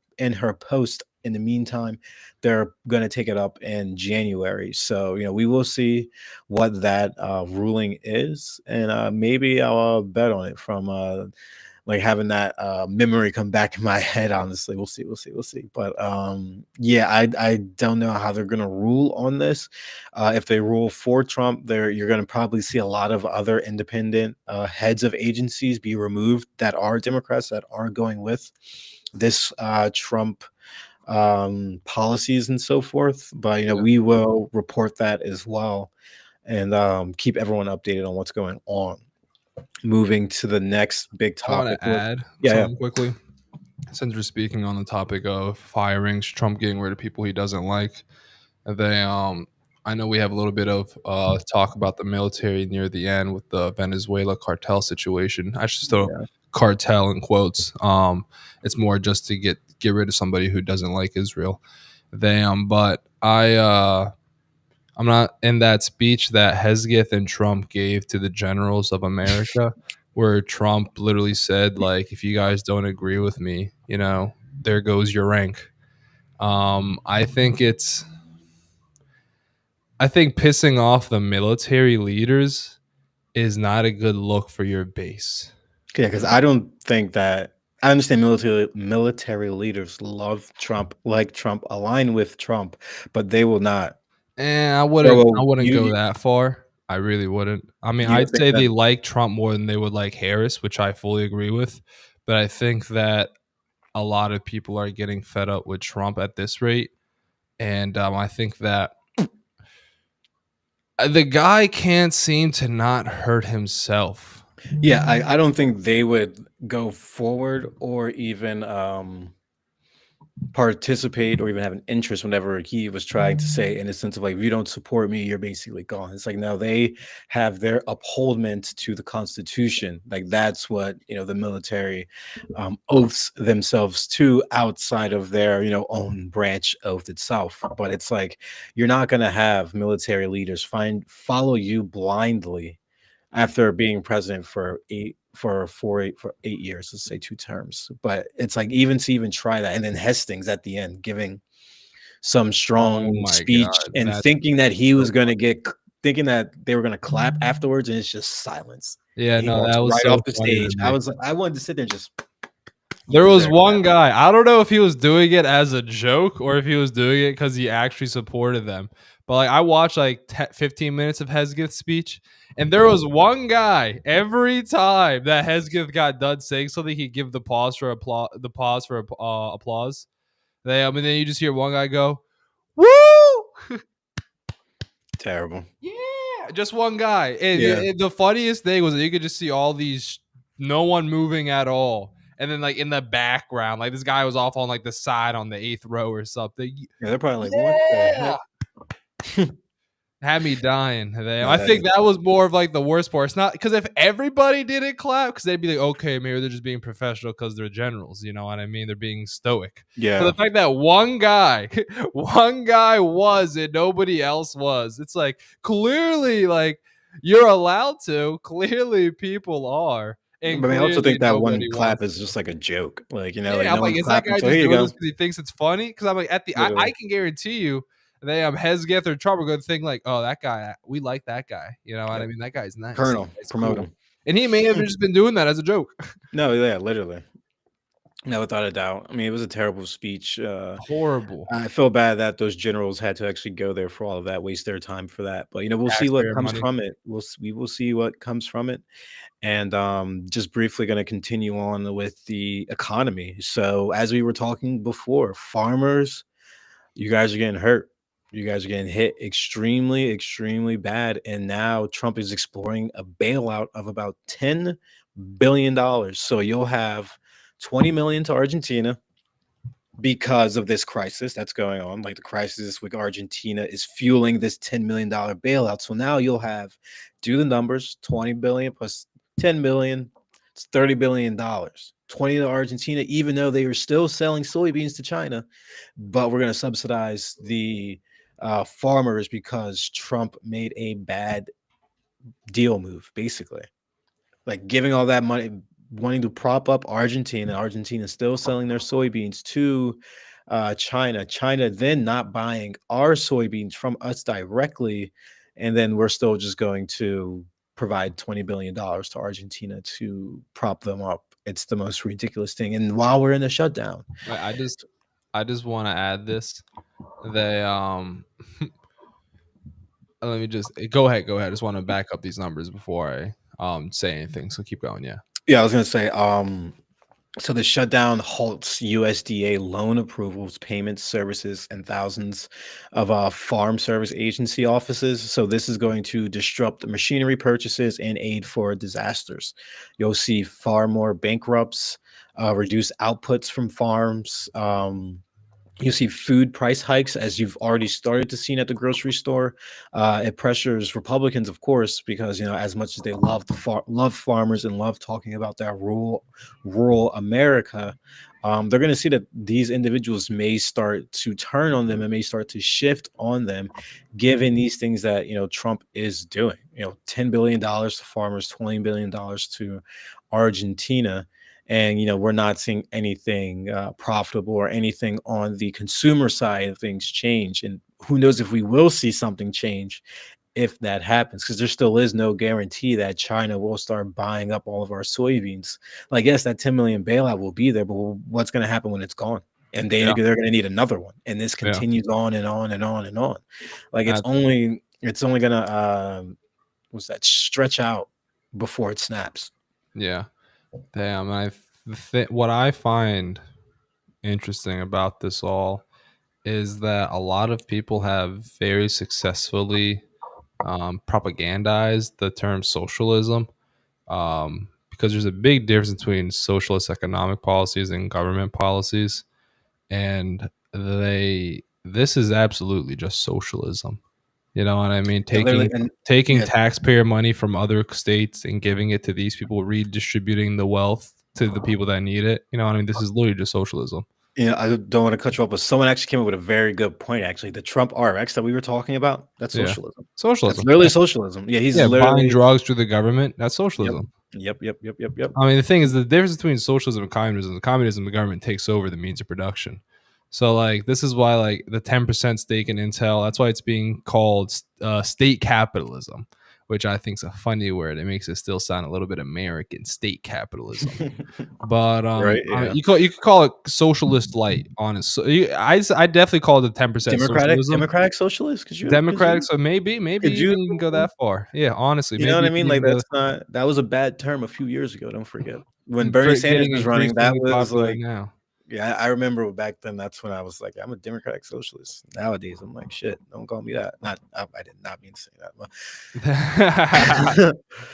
post. In the meantime, they're going to take it up in January. So, we will see what that ruling is. And maybe I'll bet on it from like having that memory come back in my head. Honestly, we'll see. We'll see. We'll see. But yeah, I don't know how they're going to rule on this. If they rule for Trump, you're going to probably see a lot of other independent heads of agencies be removed that are Democrats that aren't going with this Trump policies and so forth. But Yeah. we will report that as well, and keep everyone updated on what's going on. Moving to the next big I want topic. to add Yeah, yeah. something quickly. Since we're speaking on the topic of firings, Trump getting rid of people he doesn't like, they I know we have a little bit of talk about the military near the end with the Venezuela cartel situation. I should throw Yeah. cartel in quotes. It's more just to get rid of somebody who doesn't like Israel. But I'm not in that speech that Hesketh and Trump gave to the generals of America, where Trump literally said, like, if you guys don't agree with me, there goes your rank. I think pissing off the military leaders is not a good look for your base. Yeah, because I don't think that I understand military leaders love Trump, like Trump, align with Trump, but they will not. I They wouldn't I will, wouldn't go that far. I really wouldn't. I mean, you I'd don't think say that? they like Trump more than they would like Harris, which I fully agree with. But I think that a lot of people are getting fed up with Trump at this rate. And I think that the guy can't seem to not hurt himself. Yeah, I don't think they would go forward or even participate or even have an interest whenever he was trying to say, in a sense of like, if you don't support me, you're basically gone. It's like, no, they have their upholdment to the Constitution. Like that's what the military oaths themselves to, outside of their own branch oath itself. But it's like, you're not going to have military leaders follow you blindly after being president for 8 years, let's say 2 terms. But it's like, even to even try that, and then Hastings at the end giving some Oh strong my speech god, and that's thinking that he so was going to funny. thinking that they were gonna clap afterwards, and it's just silence. Yeah, And he no, walks that was right so off the funny to stage. I me. was like, I wanted to sit there and just There because was they're one guy, I don't know if he was doing it as a joke or if he was doing it because he actually supported them. But like I watched like 15 minutes of Hesketh's speech, and there was one guy every time that Hesketh got done saying something, he'd give the pause for applause. The pause for applause. And then you just hear one guy go, "Woo!" terrible. Yeah, just one guy. And Yeah. the funniest thing was that you could just see all these, no one moving at all. And then like in the background, like this guy was off on like the side on the 8th row or something. Yeah, they're probably like, "What the Yeah. heck?" Had me dying. No, I that think is that was more of like the worst part. It's not because if everybody didn't clap, because they'd be like, okay, maybe they're just being professional because they're generals. You know what I mean? They're being stoic. But the yeah. fact that one guy, one guy was and nobody else was, it's like clearly, like you're allowed to. Clearly, people are, and But I also clearly think that one nobody clap wants is to. just like a joke. Like, like Yeah, I'm no like, one's is that clapping. guy So here just you doing this go. because he thinks it's funny? Because I'm like, I Literally. can guarantee you, they Hesketh or Trump are going to think like, oh, that guy, we like that guy. You know what I Yep. mean? That guy's nice. That Colonel, guy's promote cool. him. And he may have just been doing that as a joke. No, yeah, literally. No, without a doubt. I mean, it was a terrible speech. Horrible. I feel bad that those generals had to actually go there for all of that, waste their time for that. But we'll see what Taxpayer comes money. from it. We will see what comes from it. And just briefly going to continue on with the economy. So as we were talking before, farmers, you guys are getting hurt. You guys are getting hit extremely, extremely bad. And now Trump is exploring a bailout of about $10 billion. So you'll have 20 million to Argentina because of this crisis that's going on. Like the crisis with Argentina is fueling this $10 million bailout. So now you'll have, do the numbers, 20 billion plus 10 million, it's $30 billion. 20 to Argentina, even though they are still selling soybeans to China, but we're going to subsidize the farmers because Trump made a bad deal move, basically. Like giving all that money, wanting to prop up Argentina. Argentina still selling their soybeans to China. China then not buying our soybeans from us directly, and then we're still just going to provide $20 billion to Argentina to prop them up. It's the most ridiculous thing. And while we're in the shutdown, I just want to add this. They let me just go ahead. Go ahead. I just want to back up these numbers before I say anything. So keep going. Yeah. yeah, I was gonna say, so the shutdown halts USDA loan approvals, payments, services, and thousands of farm service agency offices. So this is going to disrupt the machinery purchases and aid for disasters. You'll see far more bankrupts, reduced outputs from farms. You see food price hikes, as you've already started to see at the grocery store. It pressures Republicans, of course, because as much as they love farmers and love talking about that rural America, they're going to see that these individuals may start to turn on them and may start to shift on them, given these things that Trump is doing. $10 billion to farmers, $20 billion to Argentina. And we're not seeing anything profitable or anything on the consumer side of things change. And who knows if we will see something change if that happens, because there still is no guarantee that China will start buying up all of our soybeans. Like, yes, that 10 million bailout will be there, but what's going to happen when it's gone? And Yeah. they're going to need another one, and this Yeah. continues on and on and on and on. Like it's That's only going to what's that, stretch out before it snaps. Yeah. Damn. What I find interesting about this all is that a lot of people have very successfully propagandized the term socialism, because there's a big difference between socialist economic policies and government policies, and this is absolutely just socialism. You know what I mean? Yeah, literally, Taking yeah, taxpayer money from other states and giving it to these people, redistributing the wealth to the people that need it. You know what I mean? This is literally just socialism. I don't want to cut you off, but someone actually came up with a very good point. Actually, the Trump RX that we were talking about, that's Yeah. socialism. That's Socialism. literally socialism. Yeah, he's Yeah, buying literally. drugs through the government, that's Yep, socialism. yep. I mean, the thing is, the difference between socialism and communism, the government takes over the means of production. So like this is why like the 10% stake in Intel, that's why it's being called state capitalism, which I think is a funny word. It makes it still sound a little bit American, state capitalism. But Right? Yeah. you could call it socialist light, honestly. I definitely call it the 10% socialism. Democratic socialist? Democratic, so maybe could you even you can go that far. Yeah, honestly, you know maybe what I you can mean? even Like go that was a bad term a few years ago. Don't forget when Bernie for Sanders getting was running. That increasingly was popular like, now. yeah, I remember back then. That's when I was like, I'm a democratic socialist. Nowadays, I'm like, shit, don't call me that. Not, I did not mean to say that.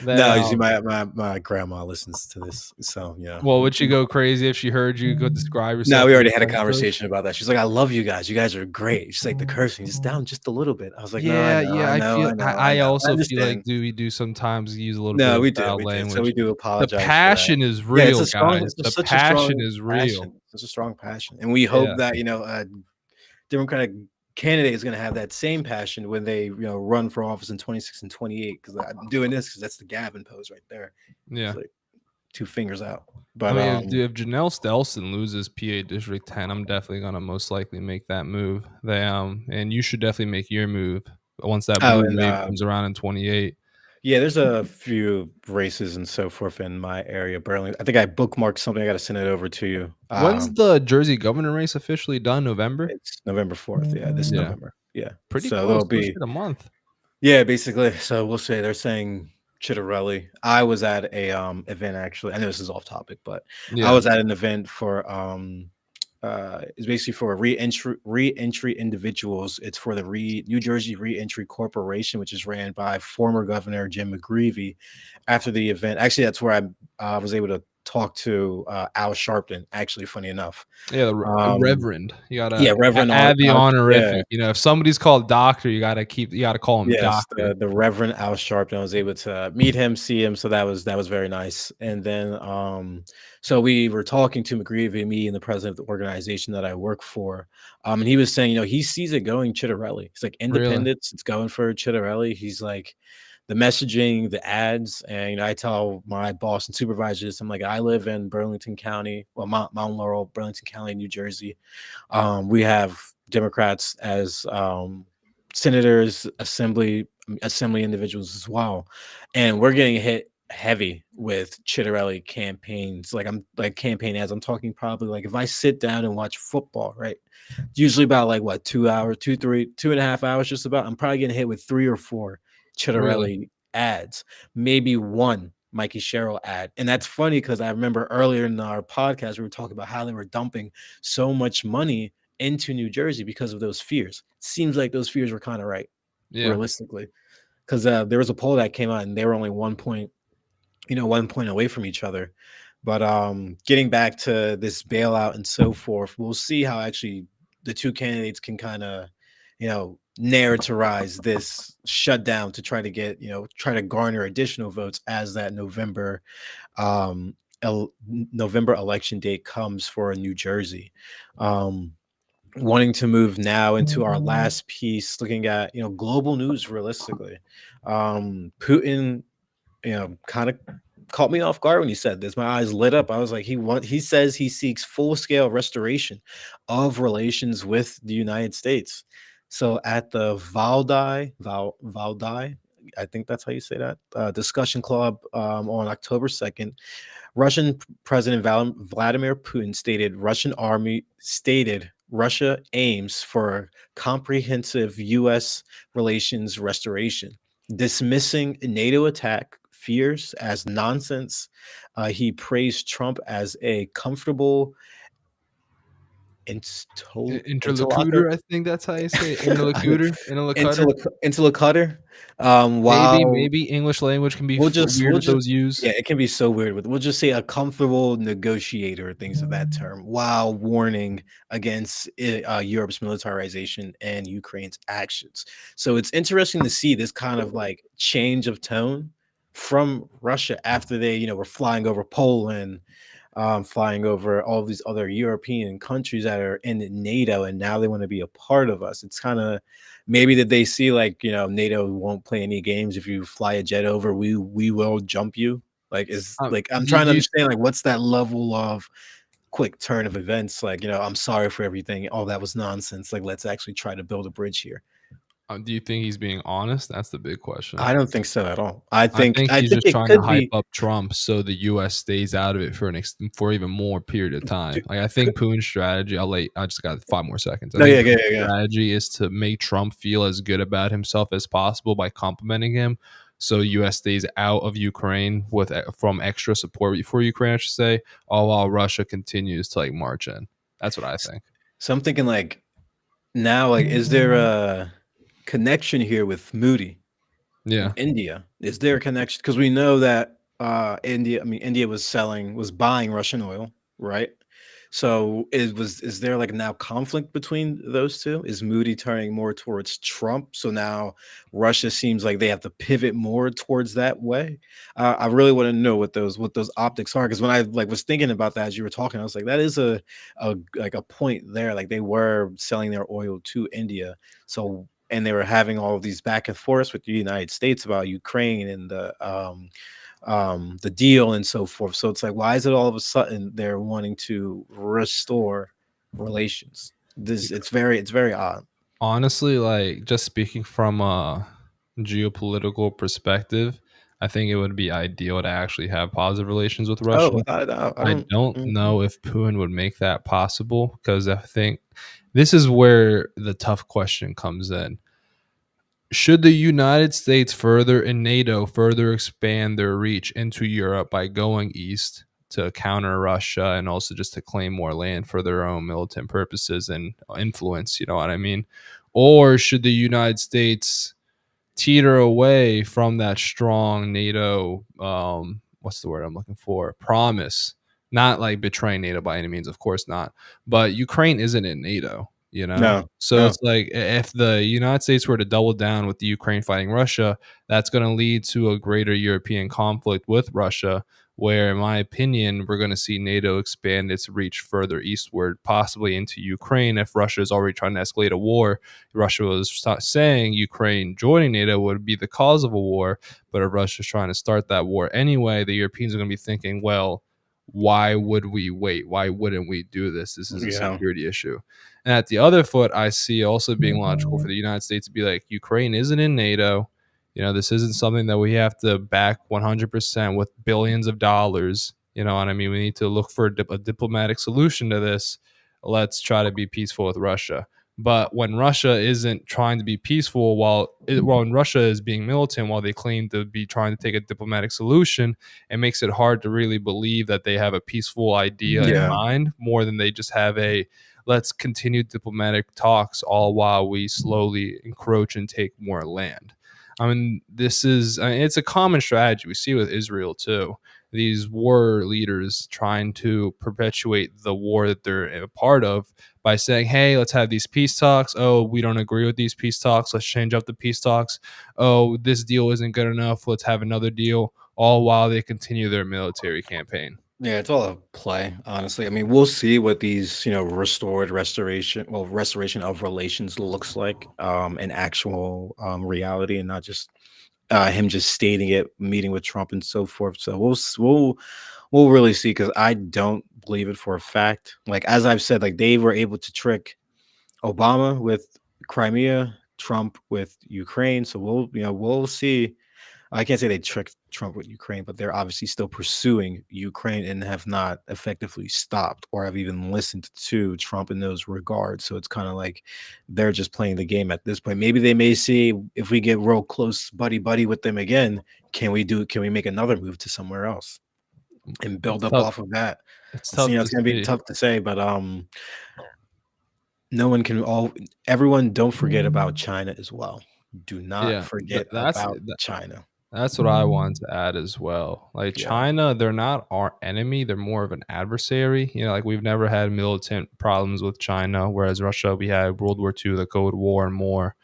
They No, you see, my grandma listens to this, so yeah. well, would she go crazy if she heard you go describe No, yourself we in already had a terms of? conversation about that. She's like, "I love you guys. You guys are great." She's like, "The cursing just down just a little bit." I was like, "No, I Yeah, know, yeah, I I know, feel I know, I I know. I also feel like understand." we do sometimes use a little bit No, of we did, foul we did. So we language. do The apologize for that. passion is Yeah, real, guys. it's The such a passion strong is real. passion. It's a strong passion, and we Yeah. hope that Democratic candidate is going to have that same passion when they run for office in 26 and 28. Because I'm doing this because that's the Gavin pose right there. It's Yeah. like two fingers out. I But mean, if Janelle Stelson loses PA District 10, I'm definitely gonna most likely make that move. They and you should definitely make your move once that oh, blue and wave comes around in 28. yeah, there's a few races and so forth in my area, Burlington. I think I bookmarked something. I got to send it over to you. When's the Jersey governor race officially done? November? It's November 4th. Yeah, this Yeah, November. Yeah. pretty So close. there'll Oh be, shit, a month. yeah, basically. So we'll say they're saying Chitterelli. I was at a event actually. I know this is off topic, but I Yeah, was at an event for it's basically for re-entry individuals. It's for the New Jersey Reentry Corporation, which is ran by former Governor Jim McGreevey. After the event, actually, that's where I was able to talk to Al Sharpton. Actually, funny enough, yeah. um, Reverend, you gotta yeah, Reverend add the yeah. honorific. You know, if somebody's called doctor, you gotta call him Yes, doctor. the Reverend Al Sharpton. I was able to meet him, see him, so that was very nice. And then, so we were talking to McGreevy, me and the president of the organization that I work for, and he was saying, he sees it going Chitterelli. He's like, Really? independence, it's going for Chitterelli. He's like, the messaging, the ads, and I tell my boss and supervisors, I'm like, I live in Burlington County, well, Mount Laurel, Burlington County, New Jersey. We have Democrats as senators, assembly individuals as well, and we're getting hit heavy with Chitterelli campaigns. Like I'm like campaign ads. I'm talking probably like if I sit down and watch football, right? Usually about like what 2 hours, 2.5 hours, just about. I'm probably getting hit with 3 or 4 Really? Chitterelli ads, maybe one Mikey Sherrill ad. And that's funny because I remember earlier in our podcast, we were talking about how they were dumping so much money into New Jersey because of those fears. Seems like those fears were kind of right, Yeah. realistically, because there was a poll that came out and they were only 1 point away from each other. But getting back to this bailout and so forth, we'll see how actually the two candidates can kind of, narratize this shutdown to try to get, try to garner additional votes as that um, November election date comes for New Jersey. Um, Wanting to move now into our last piece, looking at global news realistically. Putin, kind of caught me off guard when he said this. My eyes lit up. I was like, he says he seeks full scale restoration of relations with the United States. So at the Valdai, I think that's how you say that, discussion club on October 2nd, Russian President Vladimir Putin stated Russia aims for comprehensive U.S. relations restoration, dismissing NATO attack fears as nonsense. He praised Trump as a comfortable interlocutor, Interlocutor, I think that's how you say it. Interlocutor, interlocutor. interlocutor. Maybe, While maybe English language can be weird we'll with just those use. yeah, it can be so weird with we'll just say a comfortable negotiator, things of that term, while warning against Europe's militarization and Ukraine's actions. So it's interesting to see this kind of like change of tone from Russia after they, were flying over Poland, flying over all these other European countries that are in NATO, and now they want to be a part of us. It's kind of maybe that they see like NATO won't play any games if you fly a jet over. We will jump you. Like is like I'm trying to Do you understand like what's that level of quick turn of events. Like, I'm sorry for everything. All that was nonsense. Like, let's actually try to build a bridge here. Do you think he's being honest? That's the big question. I don't think so at all. I I think think I he's think just it trying to could hype be. up Trump so the US stays out of it for even more period of time. Like, I think Putin's strategy I just got 5 more seconds. I No, yeah, think yeah, Putin's yeah, yeah. strategy is to make Trump feel as good about himself as possible by complimenting him, so US stays out of Ukraine from extra support for Ukraine, I should say, all while Russia continues to, like, march in. That's what I think. So I'm thinking like now, like, is there a connection here with Moody? In Yeah. India? Is there a connection? Because we know that India was buying Russian oil, right? So is there like now conflict between those two? Is Moody turning more towards Trump? So now Russia seems like they have to pivot more towards that way. I really want to know what those optics are, because when I like was thinking about that as you were talking, I was like, that is a like a point there. Like they were selling their oil to India, so and they were having all of these back and forths with the United States about Ukraine and the deal and so forth. So it's like, why is it all of a sudden they're wanting to restore relations? It's very odd. Honestly, like, just speaking from a geopolitical perspective, I think it would be ideal to actually have positive relations with Oh, Russia. without a doubt. I I don't. don't Mhm. know if Putin would make that possible, because I think this is where the tough question comes in. Should the United States further and NATO further expand their reach into Europe by going east to counter Russia and also just to claim more land for their own militant purposes and influence? You know what I mean? Or should the United States teeter away from that strong NATO, what's the word I'm looking for? Promise. Not like betraying NATO by any means, of course not. But Ukraine isn't in NATO, you know? No, So no. it's like, if the United States were to double down with the Ukraine fighting Russia, that's going to lead to a greater European conflict with Russia, where, in my opinion, we're going to see NATO expand its reach further eastward, possibly into Ukraine, if Russia is already trying to escalate a war. Russia was saying Ukraine joining NATO would be the cause of a war, but if Russia's trying to start that war anyway, the Europeans are going to be thinking, well, why would we wait? Why wouldn't we do this? This is a Yeah. security issue. And at the other foot, I see also being logical for the United States to be like, Ukraine isn't in NATO. You know, this isn't something that we have to back 100% with billions of dollars. You know what I mean? We need to look for a diplomatic solution to this. Let's try to be peaceful with Russia. But when Russia isn't trying to be peaceful, when Russia is being militant, while they claim to be trying to take a diplomatic solution, it makes it hard to really believe that they have a peaceful idea in Yeah. mind, more than they just have a let's continue diplomatic talks all while we slowly encroach and take more land. I mean, it's a common strategy we see with Israel too. These war leaders trying to perpetuate the war that they're a part of by saying, hey, let's have these peace talks. Oh, we don't agree with these peace talks. Let's change up the peace talks. Oh, this deal isn't good enough. Let's have another deal, all while they continue their military campaign. Yeah, it's all a play, honestly. I mean, we'll see what these, restoration of relations looks like in actual reality, and not just him just stating it, meeting with Trump and so forth. So we'll really see, because I don't believe it for a fact. Like as I've said, like they were able to trick Obama with Crimea, Trump with Ukraine. So we'll see. I can't say they tricked Trump with Ukraine, but they're obviously still pursuing Ukraine and have not effectively stopped or have even listened to Trump in those regards. So it's kind of like they're just playing the game at this point. Maybe they may see, if we get real close buddy buddy with them again, can we make another move to somewhere else and build It's up tough. off of that? It's It's, tough to it's gonna be see. tough to say, but no one can all everyone don't forget about China as well. Do not Yeah, forget that's about China. That's what I wanted to add as well. Like, Yeah. China, they're not our enemy, they're more of an adversary. You know, like, we've never had militant problems with China, whereas Russia, we had World War II, the Cold War, and more.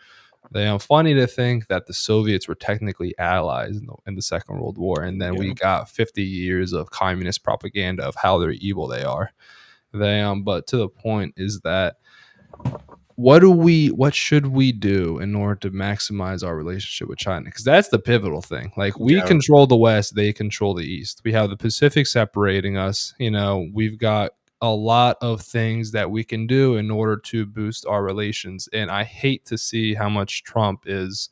They funny to think that the Soviets were technically allies in the Second World War, and then we Yeah. got 50 years of communist propaganda of how they're evil they are. But to the point is that what should we do in order to maximize our relationship with China? Because that's the pivotal thing. Like, we Yeah. control the West, they control the East. We have the Pacific separating us. You know, we've got a lot of things that we can do in order to boost our relations. And I hate to see how much Trump is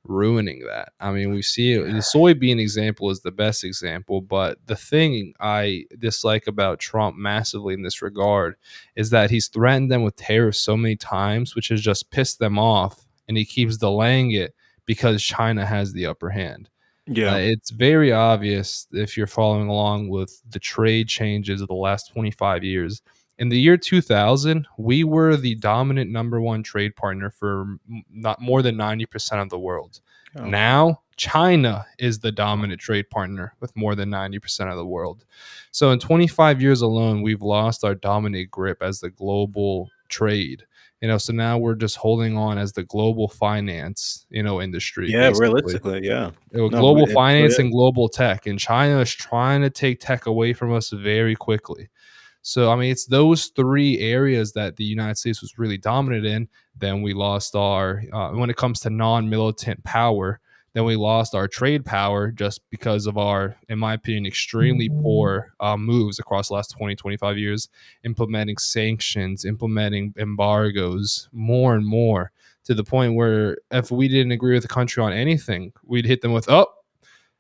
ruining that. I mean, we see the soybean example is the best example, but the thing I dislike about Trump massively in this regard is that he's threatened them with tariffs so many times, which has just pissed them off, and he keeps delaying it because China has the upper hand. Yeah. It's very obvious if you're following along with the trade changes of the last 25 years. In the year 2000, we were the dominant number one trade partner for not more than 90% of the world. Oh. Now, China is the dominant trade partner with more than 90% of the world. So in 25 years alone, we've lost our dominant grip as the global trade. So now we're just holding on as the global finance, industry, Yeah, basically. realistically, yeah. No, Global it really finance is. and global tech, and China is trying to take tech away from us very quickly. So, I mean, it's those three areas that the United States was really dominant in. Then we lost our, when it comes to non militant power, then we lost our trade power just because of our, in my opinion, extremely poor moves across the last 20, 25 years, implementing sanctions, implementing embargoes more and more to the point where if we didn't agree with the country on anything, we'd hit them with, oh,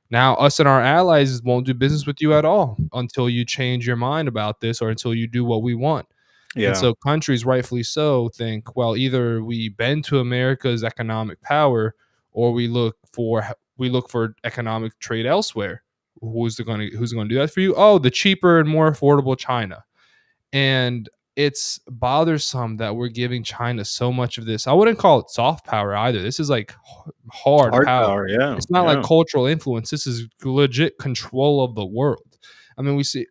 now us and our allies won't do business with you at all until you change your mind about this or until you do what we want. And Yeah. so countries, rightfully so, think, well, either we bend to America's economic power or we look for economic trade elsewhere. Who's going to do that for you? Oh, the cheaper and more affordable China. And it's bothersome that we're giving China so much of this. I wouldn't call it soft power either. This is like hard Hard power. power, yeah, It's not like yeah. cultural influence. This is legit control of the world. I mean, we see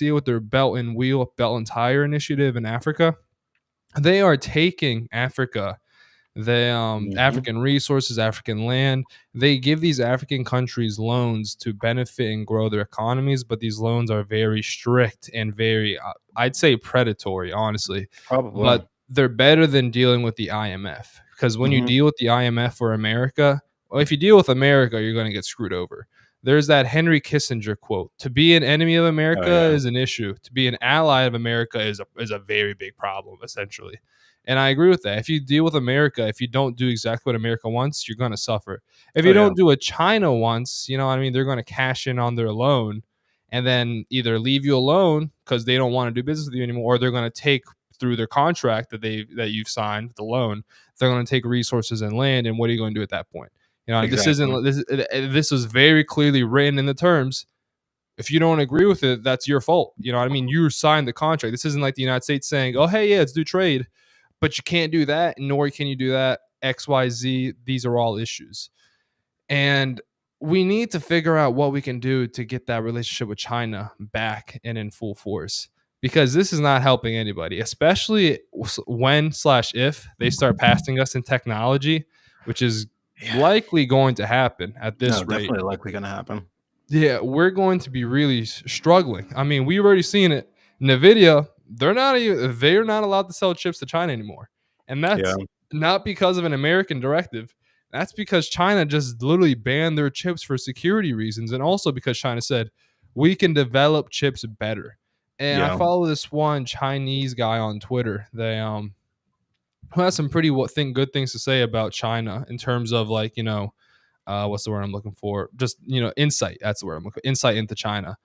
it with their Belt and Tire initiative in Africa. They are taking Africa, Mhm. African resources, African land. They give these African countries loans to benefit and grow their economies, but these loans are very strict and very, I'd say, predatory, honestly. Probably. But they're better than dealing with the IMF, because when you Mhm. deal with the IMF for America, well, if you deal with America, you're going to get screwed over. There's that Henry Kissinger quote: "To be an enemy of Oh, America yeah. is an issue. To be an ally of America is a very big problem, essentially." And I agree with that. If you deal with America, if you don't do exactly what America wants, you're going to suffer. If Oh, you yeah. don't do what China wants, you know what I mean? They're going to cash in on their loan and then either leave you alone because they don't want to do business with you anymore, or they're going to take through their contract that you've signed, the loan, they're going to take resources and land. And what are you going to do at that point? This Exactly. isn't this was very clearly written in the terms. If you don't agree with it, that's your fault. You know what I mean? You signed the contract. This isn't like the United States saying, "Oh, hey, yeah, let's do trade," but you can't do that, nor can you do that. XYZ. These are all issues, and we need to figure out what we can do to get that relationship with China back and in full force, because this is not helping anybody, especially when/if they start passing us in technology, which is Yeah. likely going to happen at No, this rate. definitely likely gonna happen. Yeah, we're going to be really struggling. I mean, we've already seen it. Nvidia, they're not allowed to sell chips to China anymore, and Yeah. that's not because of an American directive. That's because China just literally banned their chips for security reasons, and also because China said we can develop chips better. And I Yeah. follow this one Chinese guy on Twitter. Who has some pretty good things to say about China in terms of, like, what's the word I'm looking for? Just, insight. That's the word I'm looking for. Insight into China.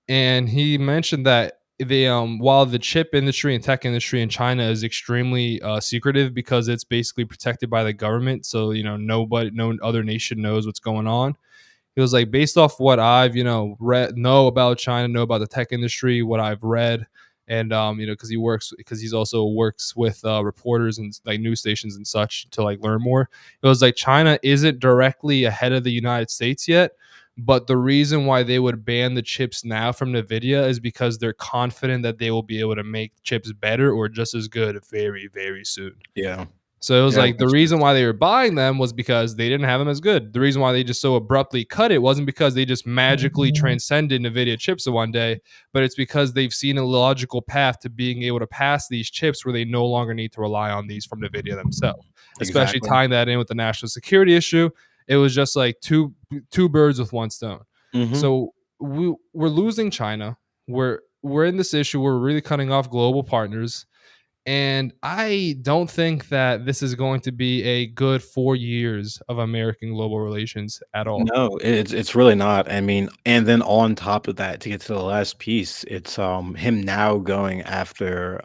And he mentioned that while the chip industry and tech industry in China is extremely secretive because it's basically protected by the government, so no other nation knows what's going on. He was like, based off what I've, know about China, know about the tech industry, what I've read, and because he's also works with reporters and like news stations and such to like learn more. It was like China isn't directly ahead of the United States yet, but the reason why they would ban the chips now from Nvidia is because they're confident that they will be able to make chips better or just as good very, very soon. Yeah. So it was Yeah, like the which reason is why they were buying them was because they didn't have them as good. The reason why they just so abruptly cut it wasn't because they just magically transcended NVIDIA chips in one day, but it's because they've seen a logical path to being able to pass these chips where they no longer need to rely on these from NVIDIA themselves. Especially exactly. tying that in with the national security issue, it was just like two birds with one stone. Mhm. So we're losing China. we're in this issue where we're really cutting off global partners. And I don't think that this is going to be a good 4 years of American global relations at all. No, it's really not. I mean, and then on top of that, to get to the last piece, it's him now going after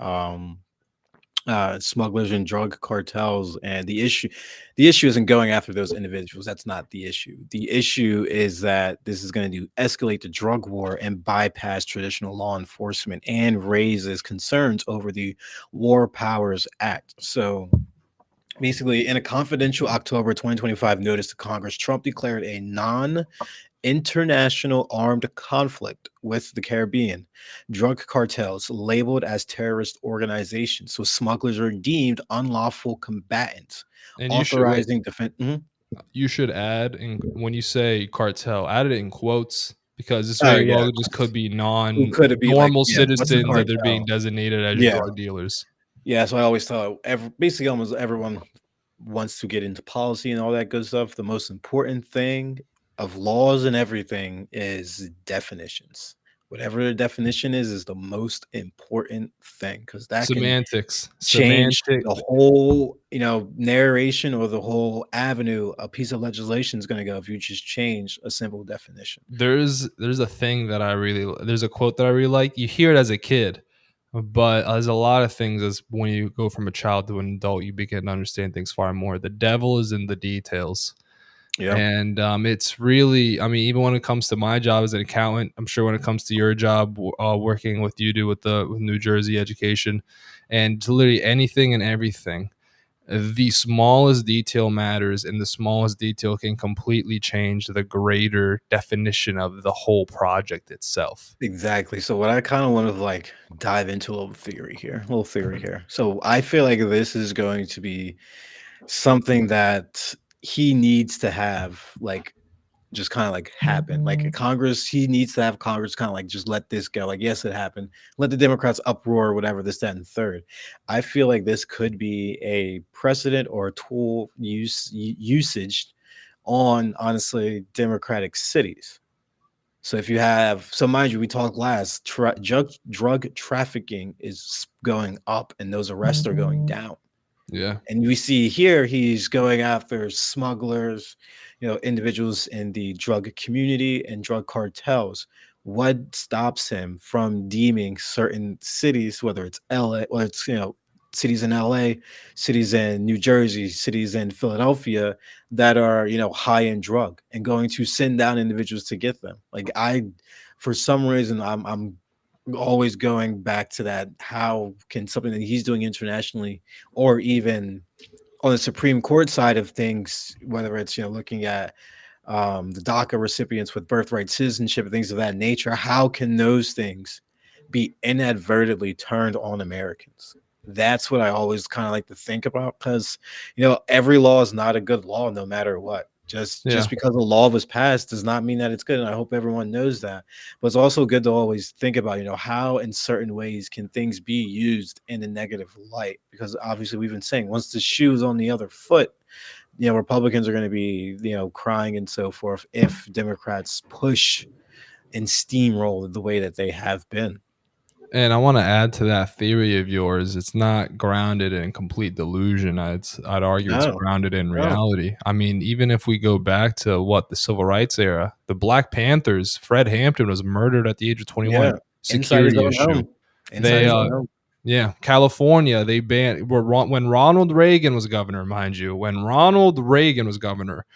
smugglers and drug cartels, and the issue isn't going after those individuals. That's not the issue. The issue is that this is going to escalate the drug war and bypass traditional law enforcement and raises concerns over the War Powers Act. So basically, in a confidential October 2025 notice to Congress, Trump declared a non-international armed conflict with the Caribbean drug cartels labeled as terrorist organizations. So smugglers are deemed unlawful combatants, And you should wait. authorizing defense. You should add in when you say cartel, add it in quotes because this Oh very yeah, well just could be who could it be? Like, non-normal yeah, what's a citizens that they're being cartel? designated as Yeah, drug dealers. yeah. So I always tell basically almost everyone wants to get into policy and all that good stuff. The most important thing of laws and everything is definitions. Whatever the definition is the most important thing because that can Semantics. change Semantic the whole, narration or the whole avenue a piece of legislation is going to go if you just change a simple definition. there's a thing that I really there's a quote that I really like. You hear it as a kid, but there's a lot of things as when you go from a child to an adult, you begin to understand things far more. The devil is in the details. Yeah, And it's really, I mean, even when it comes to my job as an accountant, I'm sure when it comes to your job, working with you do with with New Jersey education, and literally anything and everything, the smallest detail matters, and the smallest detail can completely change the greater definition of the whole project itself. exactly. So what I kind of want to like dive into a little theory here. So I feel like this is going to be something that he needs to have like just kind of like happen. Like Congress, he needs to have Congress kind of like just let this go. Like, yes, it happened. Let the Democrats uproar, whatever, this, that, and the third. I feel like this could be a precedent or a tool usage on honestly Democratic cities. So if you have, so mind you, we talked last, drug trafficking is going up and those arrests are going down. Yeah. And we see here he's going after smugglers, individuals in the drug community and drug cartels. What stops him from deeming certain cities, whether it's LA, or it's cities in LA, cities in New Jersey, cities in Philadelphia that are high in drug and going to send down individuals to get them? Like for some reason, I'm always going back to that. How can something that he's doing internationally or even on the Supreme Court side of things, whether it's looking at the DACA recipients with birthright citizenship and things of that nature, how can those things be inadvertently turned on Americans? That's what I always kind of like to think about because every law is not a good law no matter what. Just Yeah. because a law was passed does not mean that it's good, and I hope everyone knows that. But it's also good to always think about how in certain ways can things be used in a negative light, because obviously we've been saying once the shoe is on the other foot, Republicans are going to be crying and so forth if Democrats push and steamroll the way that they have been. And I want to add to that theory of yours. It's not grounded in complete delusion. I'd argue it's No, grounded in no, reality. I mean, even if we go back to what the civil rights era, the Black Panthers, Fred Hampton was murdered at the age of 21. yeah, inside his Security own issue. home, inside They his own home. Yeah, California, they banned when Ronald Reagan was governor, mind you. When Ronald Reagan was governor,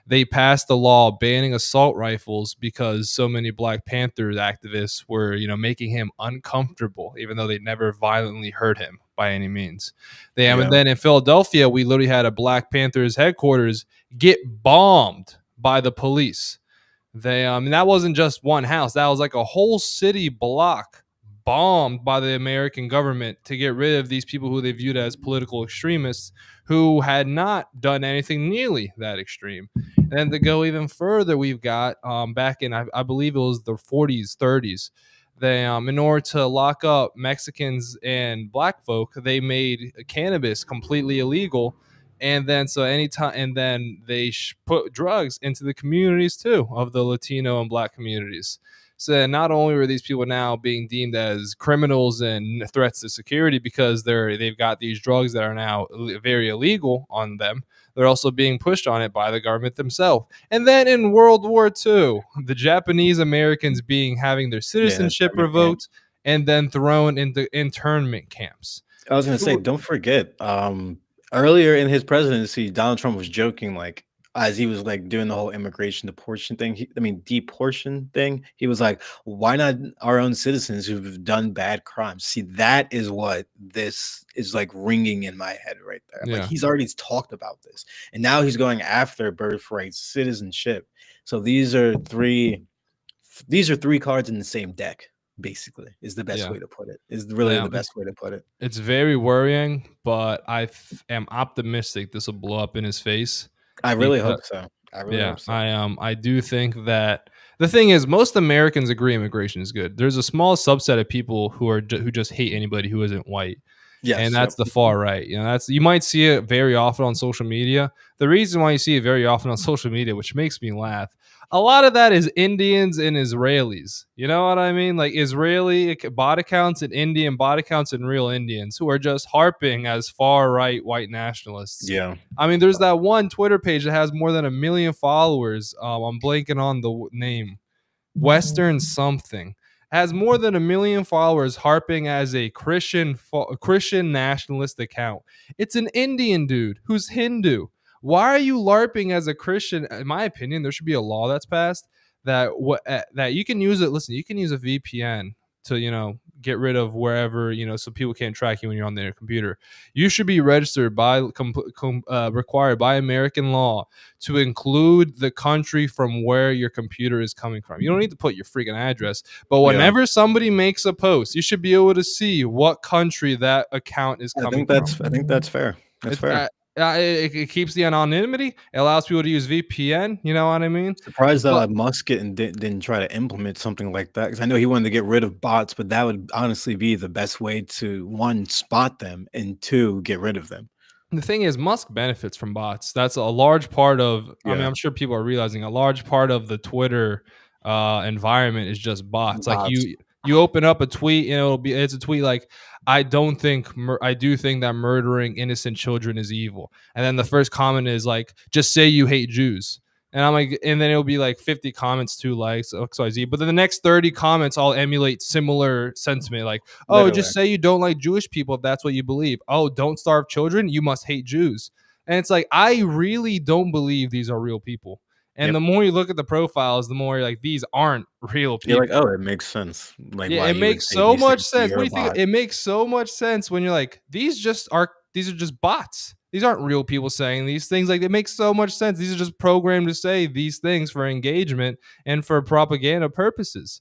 they passed a law banning assault rifles because so many Black Panthers activists were, making him uncomfortable, even though they never violently hurt him by any means. And Yeah, then in Philadelphia, we literally had a Black Panthers headquarters get bombed by the police. And that wasn't just one house. That was like a whole city block bombed by the American government to get rid of these people who they viewed as political extremists who had not done anything nearly that extreme. And then to go even further, we've got back in, I believe it was the 40s, 30s, they in order to lock up Mexicans and black folk, they made cannabis completely illegal, and then so anytime, and then they put drugs into the communities too of the Latino and black communities. So not only were these people now being deemed as criminals and threats to security because they've got these drugs that are now very illegal on them, they're also being pushed on it by the government themselves. And then in World War II, the Japanese Americans being having their Yeah, citizenship internment camp. revoked and then thrown into internment camps. I was gonna say, don't forget, earlier in his presidency, Donald Trump was joking, like, as he was like doing the whole immigration deportation thing. I mean, deportation thing. He was like, "Why not our own citizens who've done bad crimes?" See, that is what this is like ringing in my head right there. Like Yeah. he's already talked about this, and now he's going after birthright citizenship. So these are three cards in the same deck. Basically, is the best Yeah. way to put it. Is really Yeah. the best way to put it. It's very worrying, but am optimistic this will blow up in his face I really because hope so. I really yeah, hope so. I do think that the thing is most Americans agree immigration is good. There's a small subset of people who just hate anybody who isn't white, and Yes, that's yep. the far right. You know, that's you might see it very often on social media. The reason why you see it very often on social media, which makes me laugh, a lot of that is Indians and Israelis. You know what I mean? Like Israeli bot accounts and Indian bot accounts and real Indians who are just harping as far right white nationalists. Yeah. I mean, there's that one Twitter page that has more than 1 million followers. I'm blanking on the name. Western something has more than 1 million followers, harping as a Christian nationalist account. It's an Indian dude who's Hindu. Why are you larping as a Christian? In my opinion, there should be a law that's passed that you can use it. Listen, you can use a VPN to get rid of wherever so people can't track you when you're on their computer. You should be registered by required by American law to include the country from where your computer is coming from. You don't need to put your freaking address, but Yeah. whenever somebody makes a post, you should be able to see what country that account is coming from. I think that's fair. That's It's fair. it keeps the anonymity. It allows people to use VPN. You know what I mean? Surprised But Musk didn't try to implement something like that because I know he wanted to get rid of bots, but that would honestly be the best way to one spot them and two get rid of them. the thing is, Musk benefits from bots. That's a large part of. I mean, Yeah, I'm sure people are realizing a large part of the Twitter environment is just bots. Like bots. you open up a tweet, and it's a tweet like, I do think that murdering innocent children is evil, and then the first comment is like, just say you hate Jews. And I'm like, and then it'll be like 50 comments, 2 likes, XYZ. But then the next 30 comments all emulate similar sentiment, like, oh, Literally. just say you don't like Jewish people if that's what you believe. Oh, don't starve children. You must hate Jews. And it's like, I really don't believe these are real people. And Yep. the more you look at the profiles, the more you're like, these aren't real You're like, people. oh, it makes sense. Like Yeah, why it you would makes say so these much things to sense. What your do you think? bot. It makes so much sense when you're like, these are just bots. These aren't real people saying these things. Like, it makes so much sense. These are just programmed to say these things for engagement and for propaganda purposes.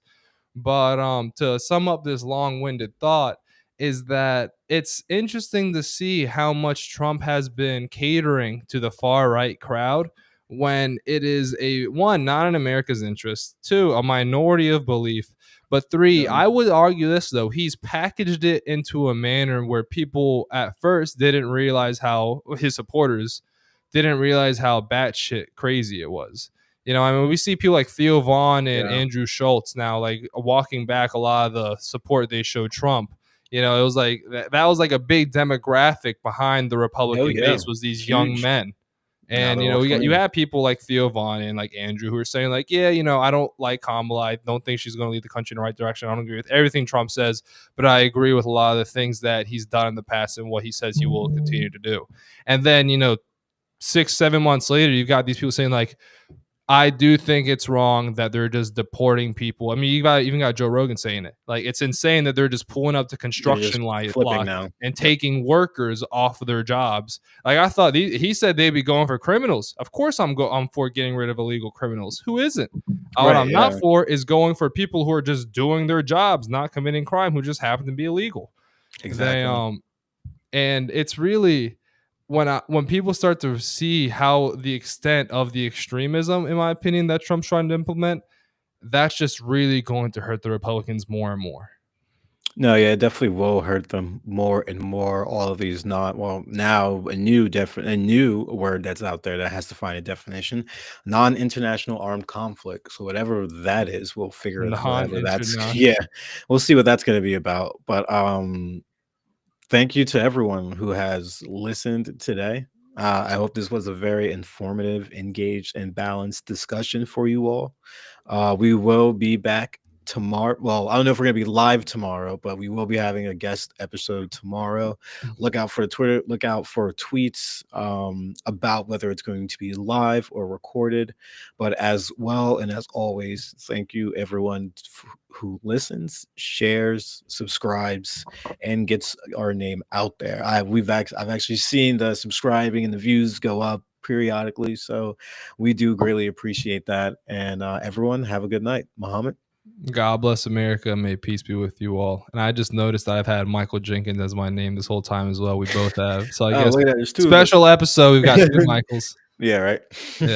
But to sum up this long-winded thought is that it's interesting to see how much Trump has been catering to the far right crowd when it is a one, not in America's interest, two, a minority of belief, but three, Yeah. I would argue this though, he's packaged it into a manner where people at first didn't realize how his supporters didn't realize how batshit crazy it was. I mean, we see people like Theo Vaughn and Yeah. Andrew Schultz now, like walking back a lot of the support they showed Trump. It was like that was like a big demographic behind the Oh Republican yeah. base was these young Huge. men. Now And they're all you fleeing. have people like Theo Vaughn and like Andrew who are saying like, yeah, I don't like Kamala. I don't think she's going to lead the country in the right direction. I don't agree with everything Trump says, but I agree with a lot of the things that he's done in the past and what he says he will continue to do. And then 6-7 months later, you've got these people saying like, I do think it's wrong that they're just deporting people. I mean, even got Joe Rogan saying it. Like, it's insane that they're just pulling up to They're just construction flipping lots now. and Yep. taking workers off of their jobs. Like, I thought he said they'd be going for criminals. Of course, I'm for getting rid of illegal criminals. Who isn't? What Right. I'm not Yeah. for is going for people who are just doing their jobs, not committing crime, who just happen to be illegal. They Exactly. and it's really when people start to see how the extent of the extremism, in my opinion, that Trump's trying to implement, that's just really going to hurt the Republicans more and more. No, yeah, it definitely will hurt them more and more. All of these not well now a new word that's out there that has to find a definition. Non-international armed conflict. So whatever that is, we'll figure it whatever that's Non-international. yeah. We'll see what that's gonna be about. But thank you to everyone who has listened today. I hope this was a very informative, engaged, and balanced discussion for you all. We will be back tomorrow. Well, I don't know if we're going to be live tomorrow, but we will be having a guest episode tomorrow. Look out for Twitter, look out for tweets about whether it's going to be live or recorded. But as well, and as always, thank you everyone who listens, shares, subscribes, and gets our name out there. I've actually seen the subscribing and the views go up periodically, so we do greatly appreciate that. And everyone, have a good night, Muhammad. God bless America. May peace be with you all. And I just noticed that I've had Michael Jenkins as my name this whole time as well. We both have. So I Oh, guess look at that! There's two of us. special episode. We've got two Michaels. Yeah, right. Yeah.